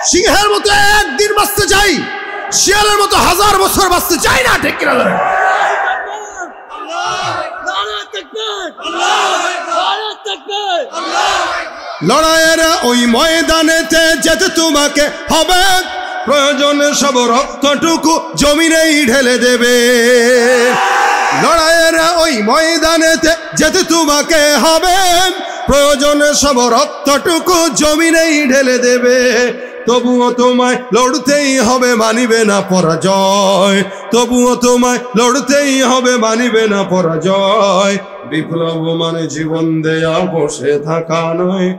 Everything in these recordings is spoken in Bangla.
সিংহের মতো একদিন বাঁচতে চাই, শিয়ালের মতো 1000 বছর বাঁচতে চাই না। ঠিক কিনা? লড়াইয়ের ওই ময়দানেতে যেতে তোমাকে হবে, প্রয়োজনে সব রক্তটুকু জমিনেই ঢেলে দেবে। লড়াইয়ের ওই ময়দানেতে যেতে তোমাকে হবে, প্রয়োজনে সব রক্তটুকু জমিনেই ঢেলে দেবে। তবুও তোমায় লড়তেই হবে, মানিবে না পরাজয়। তবুও তোমায় লড়তেই হবে, মানিবে না পরাজয়। বিপ্লব মানে জীবন দেয়া বসে থাকা নয়,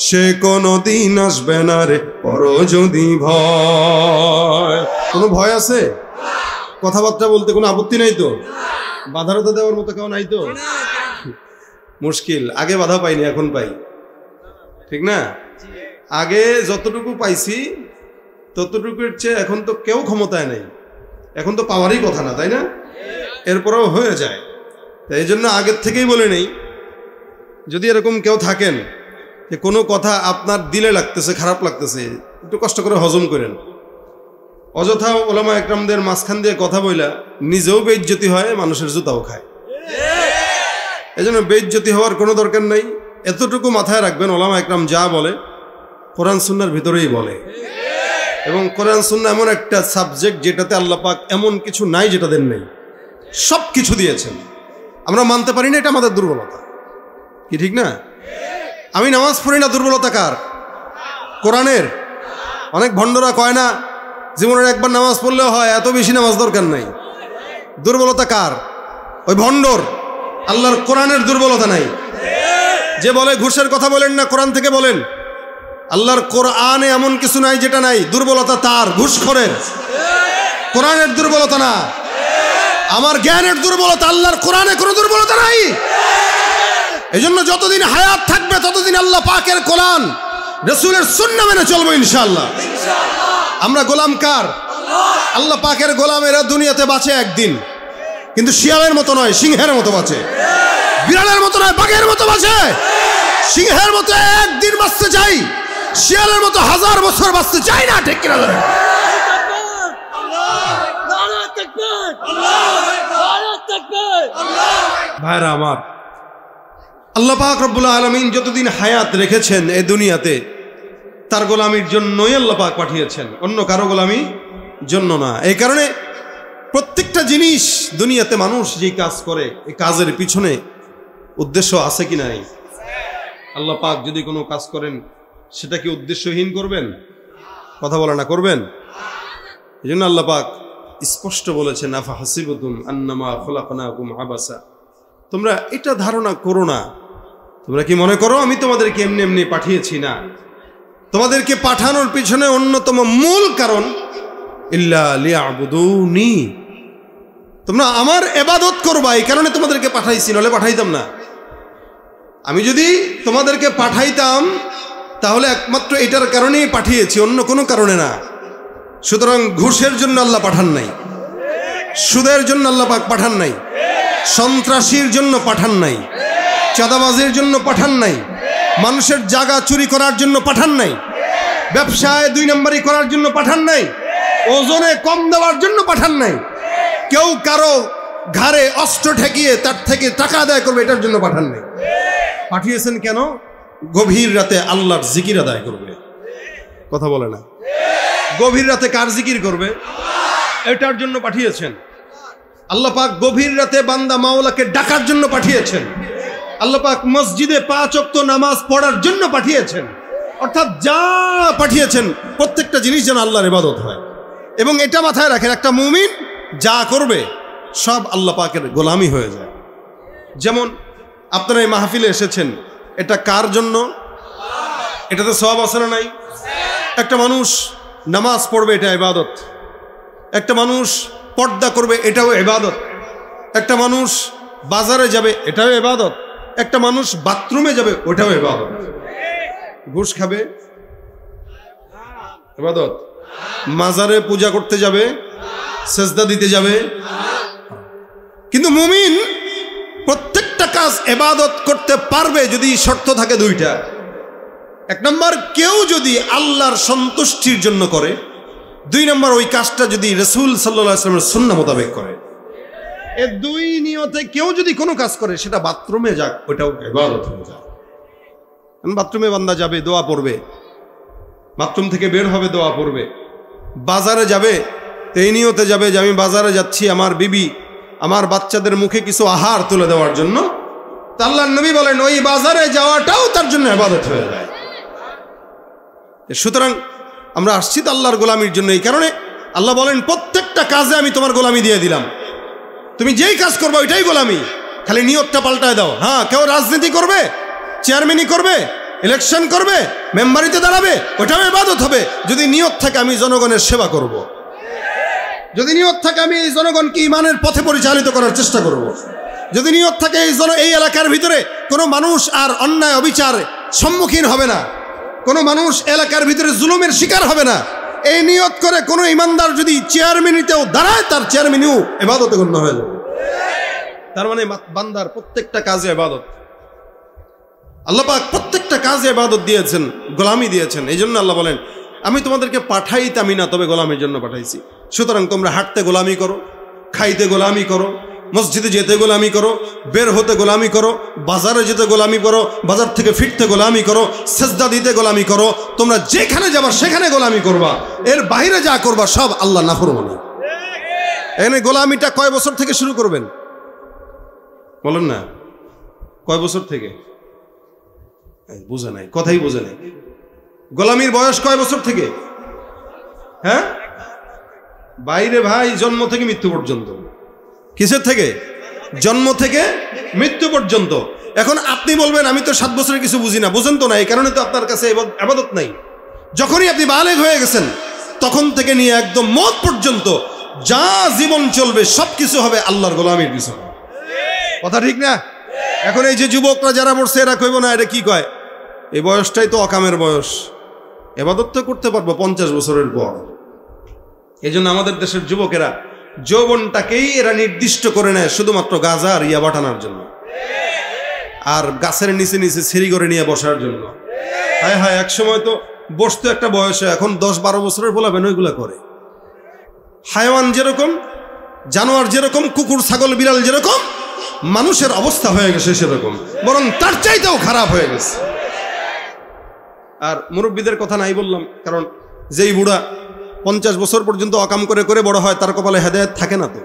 সে কোনো দিন আসবে না রে পর যদি ভয়। কোনো ভয় আছে? কথাবার্তা বলতে কোনো আপত্তি নাই তো? বাধারতা দেওয়ার মতো কেউ নাই তো? মুশকিল। আগে বাধা পাইনি, এখন পাই। ঠিক না? আগে যতটুকু পাইছি ততটুকুর চেয়ে এখন তো কেউ ক্ষমতায় নেই, এখন তো পাওয়ারই কথা না, তাই না? এরপরেও হয়ে যায়। তাই এই জন্য আগের থেকেই বলে নেই, যদি এরকম কেউ থাকেন যে কোনো কথা আপনার দিলে লাগতেছে, খারাপ লাগতেছে, একটু কষ্ট করে হজম করেন। অযথা ওলামা একরামদের মাঝখান দিয়ে কথা বইলা নিজেও বেইজ্জতি হয়, মানুষের জুতাও খায়। এই জন্য বেইজ্জতি হওয়ার কোনো দরকার নাই। এতটুকু মাথায় রাখবেন, ওলামা একরাম যা বলে কোরআন সুন্নাহর ভিতরেই বলে। এবং কোরআন সুন্নাহ এমন একটা সাবজেক্ট যেটাতে আল্লাহ পাক এমন কিছু নাই যেটা দেন নেই, সব কিছু দিয়েছেন। আমরা মানতে পারি না, এটা আমাদের দুর্বলতা। কি ঠিক না? আমি নামাজ পড়ি না, দুর্বলতা কার? কোরআনের। অনেক ভণ্ডরা কয় না জীবনের একবার নামাজ পড়লেও হয়, এত বেশি নামাজ দরকার নাই। দুর্বলতা কার? ওই ভণ্ডর। আল্লাহর কোরআনের দুর্বলতা নাই। যে বলে ঘুষের কথা বলেন না, কোরআন থেকে বলেন। আল্লাহর কোরআনে এমন কিছু নাই যেটা নাই, দুর্বলতা তার, ঘুষখোরের। কোরআনের দুর্বলতা না, আমার জ্ঞানের দুর্বলতা। আল্লাহর কোরআনে কোনো দুর্বলতা নাই। এই জন্য যতদিন হায়াত থাকবে ততদিন আল্লাহ পাকের কোরআন, রাসূলের সুন্নাহ মেনে চলবো ইনশাআল্লাহ। আমরা গোলাম কার? আল্লাহ পাকের গোলামেরা দুনিয়াতে বাঁচে একদিন, কিন্তু শিয়ালের মতো নয়, সিংহের মতো বাঁচে। বিড়ালের মতো নয়, বাঘের মতো বাঁচে। সিংহের মতো একদিন বাঁচতে চাই, শিয়ালের মতো 1000 বছর বাঁচতে চাই না। ঠিক কিনা? ভাইরা আমার, আল্লাহ পাক রব্বুল আলামিন যতদিন হায়াত রেখেছেন এই দুনিয়াতে তার গোলামির জন্যই আল্লাহ পাক পাঠিয়েছেন, অন্য কারো গোলামি জন্য না। এই কারণে প্রত্যেকটা জিনিস দুনিয়াতে মানুষ যে কাজ করে, এই কাজের পিছনে উদ্দেশ্য আছে কি নাই? আল্লাহ পাক যদি কোনো কাজ করেন সেটা কি উদ্দেশ্যহীন করবেন? কথা বলে না, করবেন? এই জন্য আল্লাহ পাক স্পষ্ট বলেছেন, আফা হাসিবতুম আন্নামা খলাকনাকুম আবাসা। তোমরা এটা ধারণা করো না, তোমরা কি মনে করো আমি তোমাদেরকে এমনি এমনি পাঠিয়েছি? না, তোমাদেরকে পাঠানোর পিছনে অন্যতম মূল কারণ ইল্লা লিয়াবুদুনি, তোমরা আমার ইবাদত করবা, এই কারণে তোমাদেরকে পাঠাইছি, নাহলে পাঠাইতাম না। আমি যদি তোমাদেরকে পাঠাইতাম তাহলে একমাত্র এটার কারণেই পাঠিয়েছি, অন্য কোনো কারণে না। সুতরাং ঘুষের জন্য আল্লাহ পাঠান নাই, সুদের জন্য আল্লাহ পাক পাঠান নাই, সন্ত্রাসীর জন্য পাঠান নাই, চাঁদাবাজির জন্য পাঠান নাই, মানুষের জায়গা চুরি করার জন্য পাঠান নাই, ব্যবসায় 2 নম্বরি করার জন্য পাঠান নাই, ওজনে কম দেওয়ার জন্য পাঠান নাই, কেউ কারো ঘাড়ে অস্ত্র ঠেকিয়ে তার থেকে টাকা আদায় করবে এটার জন্য পাঠান নাই। পাঠিয়েছেন কেন? গভীর রাতে আল্লাহর জিকির আদায় করবে। কথা বলে না? গভীর রাতে কার জিকির করবে? এটার জন্য পাঠিয়েছেন। আল্লাহ পাক গভীর রাতে বান্দা মাওলাকে ডাকার জন্য পাঠিয়েছেন। আল্লাহ পাক মসজিদে 5 ওয়াক্ত নামাজ পড়ার জন্য পাঠিয়েছেন। অর্থাৎ যা পাঠিয়েছেন প্রত্যেকটা জিনিস যেন আল্লাহর ইবাদত হয়। এবং এটা মাথায় রাখেন, একটা মুমিন যা করবে সব আল্লাহ পাকের গোলামি হয়ে যায়। যেমন আপনারা এই মাহফিলে এসেছেন, এটা কার জন্য? এটাতে সওয়াব আছে না নাই? একটা মানুষ নামাজ পড়বে, এটা ইবাদত। একটা মানুষ পর্দা করবে, এটাও ইবাদত। একটা মানুষ বাজারে যাবে, এটাও ইবাদত। একটা মানুষ বাথরুমে যাবে, ওটাও ইবাদত। ঘুষ খাবে, ইবাদত। মাজারে পূজা করতে যাবে, সেজদা দিতে যাবে। কিন্তু মুমিন প্রত্যেকটা কাজ ইবাদত করতে পারবে যদি শর্ত থাকে 2টা। এক নম্বর, কেউ যদি আল্লাহর সন্তুষ্টির জন্য করে। দুই নম্বর, ওই কাজটা যদি রাসূল সাল্লাল্লাহু আলাইহি ওয়াসাল্লামের সুন্নাহ মোতাবেক করে। এই দুই নিয়তে কেউ যদি কোনো কাজ করে, সেটা বাথরুমে যাক, ওটাও ইবাদত হয়ে যায়। বাথরুমে বান্দা যাবে, দোয়া পড়বে, বাথরুম থেকে বের হবে, দোয়া পড়বে। বাজারে যাবে, এই নিয়তে যাবে যে আমি বাজারে যাচ্ছি আমার বিবি, আমার বাচ্চাদের মুখে কিছু আহার তুলে দেওয়ার জন্য। তা আল্লাহর নবী বলেন ওই বাজারে যাওয়াটাও তার জন্য ইবাদত হয়ে যায়। সুতরাং আমরা আসছি তো আল্লাহর গোলামির জন্য। এই কারণে আল্লাহ বলেন প্রত্যেকটা কাজে আমি তোমার গোলামি দিয়ে দিলাম, তুমি যেই কাজ করবে ওইটাই গোলামি, খালি নিয়তটা পাল্টায় দাও। হ্যাঁ, কেউ রাজনীতি করবে, চেয়ারম্যানই করবে, ইলেকশন করবে, মেম্বারিতে দাঁড়াবে, ওটাও ইবাদত হবে যদি নিয়ত থাকে আমি জনগণের সেবা করব, যদি নিয়ত থাকে আমি এই জনগণকে ঈমানের পথে পরিচালিত করার চেষ্টা করব, যদি নিয়ত থাকে এই এলাকার ভিতরে কোনো মানুষ আর অন্যায় অবিচার সম্মুখীন হবে না, কোনো মানুষ এলাকার ভিতরে জুলুমের শিকার হবে না, এই নিয়ত করে কোনো ইমানদার যদি চেয়ারম্যানিতেও দাঁড়ায়, তার চেয়ারম্যানও ইবাদতে গণ্য হয়ে যাবে। তার মানে বান্দার প্রত্যেকটা কাজে ইবাদত। আল্লাহ পাক প্রত্যেকটা কাজে ইবাদত দিয়েছেন, গোলামি দিয়েছেন। এই জন্য আল্লাহ বলেন আমি তোমাদেরকে পাঠাইতামই না, তবে গোলামির জন্য পাঠাইছি। সুতরাং তোমরা হাঁটতে গোলামি করো, খাইতে গোলামি করো, মসজিদে যেতে গোলামি করো, বের হতে গোলামি করো, বাজারে যেতে গোলামি করো, বাজার থেকে ফিরতে গোলামি করো, সেজদা দিতে গোলামি করো, তোমরা যেখানে যাবা সেখানে গোলামি করবা, এর বাইরে যা করবা সব আল্লাহ নাফরমানি। এখানে গোলামিটা কয় বছর থেকে শুরু করবেন বলেন না? কয় বছর থেকে? বুঝে নাই, কথাই বুঝে নাই। গোলামির বয়স কয় বছর থেকে? হ্যাঁ বাইরে ভাই, জন্ম থেকে মৃত্যু পর্যন্ত। কিসের থেকে? জন্ম থেকে মৃত্যু পর্যন্ত। এখন আপনি বলবেন আমি তো 7 বছরের কিছু বুঝি না, বুঝেন তো না, এই কারণে তো আপনার কাছে ইবাদত নাই। যখনই আপনি বালেগ হয়ে গেছেন তখন থেকে নিয়ে একদম মওত পর্যন্ত যা জীবন চলবে সবকিছু হবে আল্লাহর গোলামির পিছনে। কথা ঠিক না? এখন এই যে যুবকরা যারা বসছে এরা কইব না এটা কি কয়, এই বয়সটাই তো অকামের বয়স, ইবাদত তো করতে পারবো 50 বছরের পর। এই জন্য আমাদের দেশের যুবকেরা যৌবনটাকেই এরা নির্দিষ্ট করে নেয় শুধুমাত্র গাঁজা আর ইয়াবা টানার জন্য, আর গাছের নিচে নিচে সিঁড়ি করে নিয়ে বসার জন্য। হায় হায়, এক সময় তো বসতো একটা বয়সে, এখন 10-12 বছরের বলাবেন ওইগুলা করে। হায়াওয়ান যেরকম, জানোয়ার যেরকম, কুকুর ছাগল বিড়াল যেরকম, মানুষের অবস্থা হয়ে গেছে সেরকম, বরং তার চাইতেও খারাপ হয়ে গেছে। আর মুরব্বীদের কথা নাই বললাম, কারণ যেই বুড়া 50 বছর পর্যন্ত অকাম করে করে বড় হয় তার কপালে হেদায়েত থাকে না, তো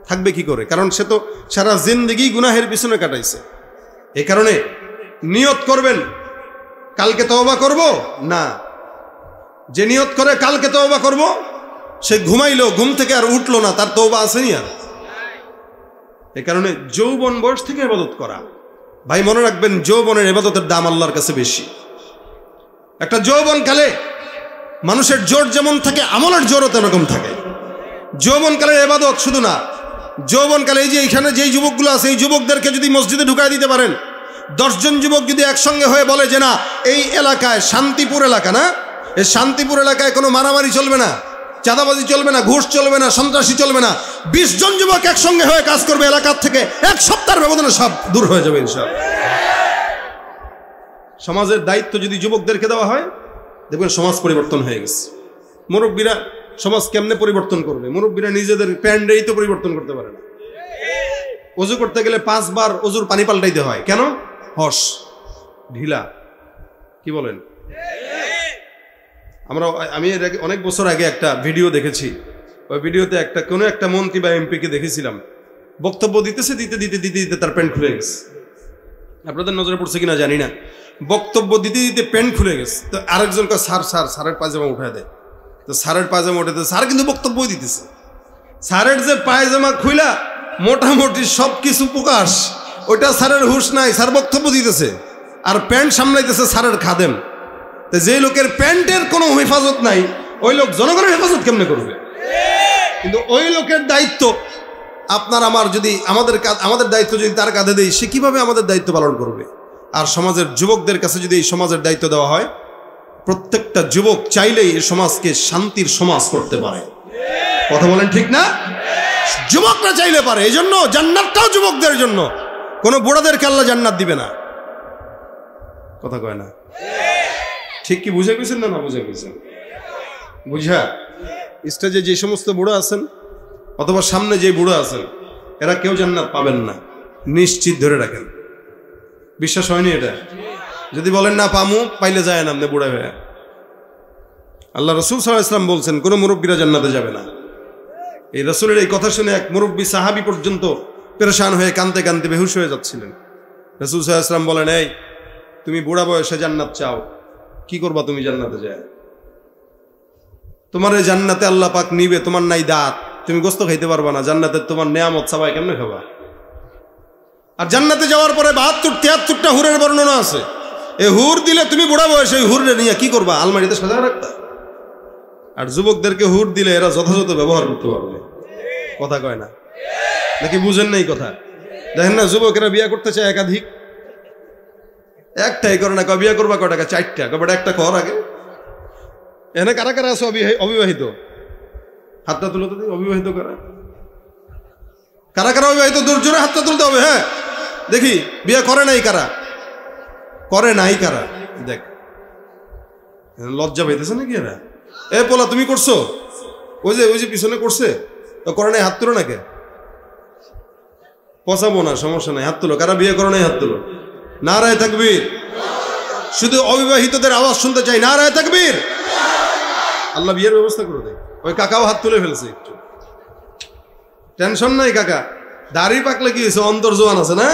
থাকবে কি করে? কারণ সে তো সারা জিন্দেগি গুনাহের পিছনে কাটাইছে। এই কারণে নিয়ত করবেন কালকে তওবা করব না, যে নিয়ত করে কালকে তওবা করব সে ঘুমাইলো, ঘুম থেকে আর উঠলো না, তার তওবা আসেনি আর। এই কারণে যৌবন বয়স থেকে ইবাদত করা। ভাই মনে রাখবেন, যৌবনের ইবাদতের দাম আল্লাহর কাছে বেশি। একটা যৌবনকালে মানুষের জোর যেমন থাকে, আমলের জোরও তেরকম থাকে। যৌবনকালের ইবাদত শুধু না, যৌবনকালে এই যে এখানে যেই যুবকগুলো আছে এই যুবকদেরকে যদি মসজিদে ঢুকাই দিতে পারেন, 10 জন যুবক যদি একসঙ্গে হয়ে বলে যে না এই এলাকায় শান্তিপুর এলাকা, না এই শান্তিপুর এলাকায় কোনো মারামারি চলবে না, চাঁদাবাজি চলবে না, ঘুষ চলবে না, সন্ত্রাসী চলবে না, 20 জন যুবক একসঙ্গে হয়ে কাজ করবে, এলাকার থেকে 1 সপ্তাহের ব্যবধানে সব দূর হয়ে যাবে ইনশাআল্লাহ। সমাজের দায়িত্ব যদি যুবকদেরকে দেওয়া হয়, দেখবেন সমাজ পরিবর্তন হয়ে গেছে। মুরব্বীরা সমাজ কেমনে পরিবর্তন করবে? মুরব্বীরা নিজেদের প্যান্ডেই তো পরিবর্তন করতে পারে না। ওযু করতে গেলে 5 বার ওযুর পানি পাল্টাইতে হয়। কেন? হস ঢিলা। কি বলেন? আমি এর আগে অনেক বছর আগে একটা ভিডিও দেখেছি। ওই ভিডিওতে কোনো একটা মন্ত্রী বা এমপিকে দেখেছিলাম, বক্তব্য দিতেছে, দিতে দিতে দিতে দিতে তার প্যান্ট খুলে গেছে। আপনাদের নজরে পড়ছে কিনা জানি না, বক্তব্য দিতে দিতে প্যান্ট খুলে গেছে। তো আরেকজন কয় স্যারের পায়জামা উঠায় দেয়। তো স্যারের পায়জামা উঠে দেয়, স্যার কিন্তু বক্তব্যই দিতেছে। স্যারের যে পায়জামা খুইলা মোটামুটি সব কিছু প্রকাশ, ওইটা স্যারের হুঁশ নাই, স্যার বক্তব্য দিতেছে আর প্যান্ট সামলাইতেছে স্যারের খাদেম। তো যে লোকের প্যান্টের কোনো হেফাজত নাই, ওই লোক জনগণের হেফাজত কেমনে করবে? কিন্তু ওই লোকের দায়িত্ব আপনার আমার যদি আমাদের দায়িত্ব যদি তার কাঁধে দেই, সে কিভাবে আমাদের দায়িত্ব পালন করবে? আর সমাজের যুবকদের কাছে যদি এই সমাজের দায়িত্ব দেওয়া হয়, প্রত্যেকটা যুবক চাইলেই এই সমাজকে শান্তির সমাজ করতে পারে। কথা বলেন ঠিক না? যুবকরা চাইলে পারে। এই জন্য জান্নাতটাও যুবকদের জন্য, কোনো বুড়াদেরকে আল্লাহ জান্নাত দিবে না। কথা কয় না? ঠিক কি বুঝে গেছেন না বুঝে গেছেন? বুঝা স্টেজে যে সমস্ত বুড়ো আছেন অথবা সামনে যে বুড়ো আছেন এরা কেউ জান্নাত পাবেন না, নিশ্চিত ধরে রাখেন। বিশ্বাস হয়নি এটা? যদি বলেন না পামু, পাইলে যায় না আপনি বুড়া হয়ে। আল্লাহ রসুল সাল্লাল্লাহু আলাইহি ওয়াসাল্লাম বলছেন কোনো মুরব্বীরা জান্নাতে যাবে না। এই রসুলের এই কথা শুনে এক মুরব্বী সাহাবী পর্যন্ত পেরেশান হয়ে কাঁদতে কাঁদতে বেহুশ হয়ে যাচ্ছিলেন। রসুল সাল্লাল্লাহু আলাইহি ওয়াসাল্লাম বলেন, এই তুমি বুড়া বয়সে জান্নাত চাও, কি করবা তুমি জান্নাতে যায়? তোমার এই জান্নাতে আল্লাহ পাক নিবে, তোমার নাই দাঁত, তুমি গোস্ত খাইতে পারবা না, জান্নাতে তোমার নেয়ামত সবাই কেমনে খাবা? আর জান্নাতে যাওয়ার পরে 72-73টা হুরের বর্ণনা আছে। এই হুর দিলে তুমি বুড়া বয়সে এই হুরে নিয়ে কি করবা? আলমারিতে সাজা রাখবা। আর যুবকদেরকে হুর দিলে এরা যথাযথ ব্যবহার করতে পারবে। কথা কয় না নাকি? বুঝেন না এই কথা? দেখেন না যুবকেরা বিয়ে করতে চায় একাধিক, একটাই করে না। বিয়ে করবা কয় টাকা? 4টা। কবে একটা কর আগে। এনে কারা কারা আছে অবিবাহিত? হাতটা তুলো তো। অবিবাহিত কারা কারা কারা অবিবাহিত? জোরে হাতটা তুলতে হবে। হ্যাঁ দেখি বিয়ে করে নাই কারা? করে নাই কারা? দেখ লজ্জা পাইতেছে নাকি এরা? এ পোলা তুমি করছো? ওই যে পিছনে করছে, করে নাই, হাত তুলো নাকি? পচাবো না, সমস্যা নাই, হাত তুলো। কারা বিয়ে করে নাই হাত তুলো। নারায়ে তাকবীর। শুধু অবিবাহিতদের আওয়াজ শুনতে চাই, নারায়ে তাকবীর। আল্লাহ বিয়ের ব্যবস্থা করে দেয়। ওই কাকাও হাত তুলে ফেলছে, একটু টেনশন নাই কাকা। দাড়ি পাকলে কি হয়েছে? অন্তর জোয়ান আছে না?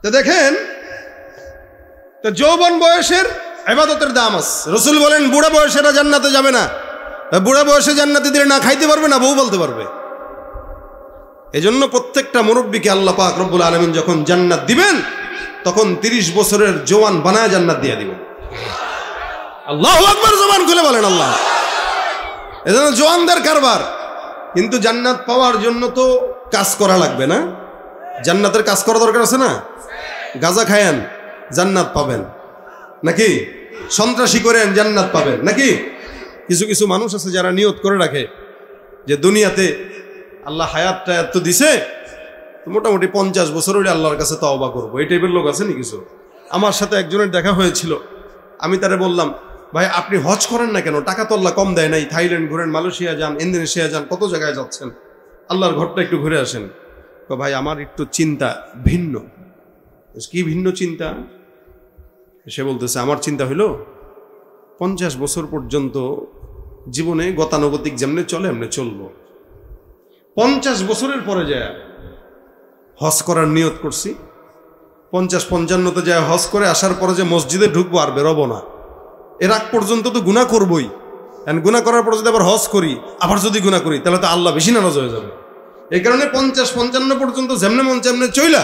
তো দেখেন, তো যৌবন বয়সের ইবাদতের দাম আছে। রাসূল বলেন বুড়া বয়সেরা জান্নাতে যাবে না। বুড়া বয়সে জান্নাতে দিলে না খাইতে পারবে না বউ বলতে পারবে। এজন্য প্রত্যেকটা মুরব্বীকে আল্লাহ পাক রব্বুল আলামিন যখন জান্নাত দিবেন তখন 30 বছরের জওয়ান বানায় জান্নাত দিয়ে দিবেন। আল্লাহু আকবার, জবান খুলে বলেন আল্লাহ। এজন্য জওয়ানদের কারবার। কিন্তু জান্নাত পাওয়ার জন্য তো কাজ করা লাগবে না? জান্নাতের কাজ করা দরকার আছে না? গাঁজা খায়েন জান্নাত পাবেন নাকি? সন্ত্রাসী করেন জান্নাত পাবেন নাকি? কিছু কিছু মানুষ আছে যারা নিয়ত করে রাখে যে দুনিয়াতে আল্লাহ হায়াতটা এত দিছে, মোটামুটি 50 বছর হলে আল্লাহর কাছে তওবা করবো। এই টাইপের লোক আছে নি কিছু। আমার সাথে একজনের দেখা হয়েছিল। আমি তারে বললাম, ভাই আপনি হজ করেন না কেন? টাকা তো আল্লাহ কম দেয় নাই। থাইল্যান্ড ঘুরেন, মালয়েশিয়া যান, ইন্দোনেশিয়া যান, কত জায়গায় যাচ্ছেন, আল্লাহর ঘরটা একটু ঘুরে আসেন। তো ভাই আমার একটু চিন্তা ভিন্ন। কি ভিন্ন চিন্তা? সে বলতেছে আমার চিন্তা হইল 50 বছর পর্যন্ত জীবনে গতানুগতিক যেমনে চলে এমনি চলবো। 50 বছরের পরে যায় হজ করার নিয়ত করছি। 50-55তে যায় হজ করে আসার পরে যে মসজিদে ঢুকবো আর বেরোবো না। এর আগ পর্যন্ত তো গুনাহ করবই। গুনাহ করার পর যদি আবার হজ করি, আবার যদি গুনাহ করি, তাহলে তো আল্লাহ বেশি নারাজ হয়ে যাবে। এই কারণে 50-55 পর্যন্ত যেমনে মন তেমনে চইলা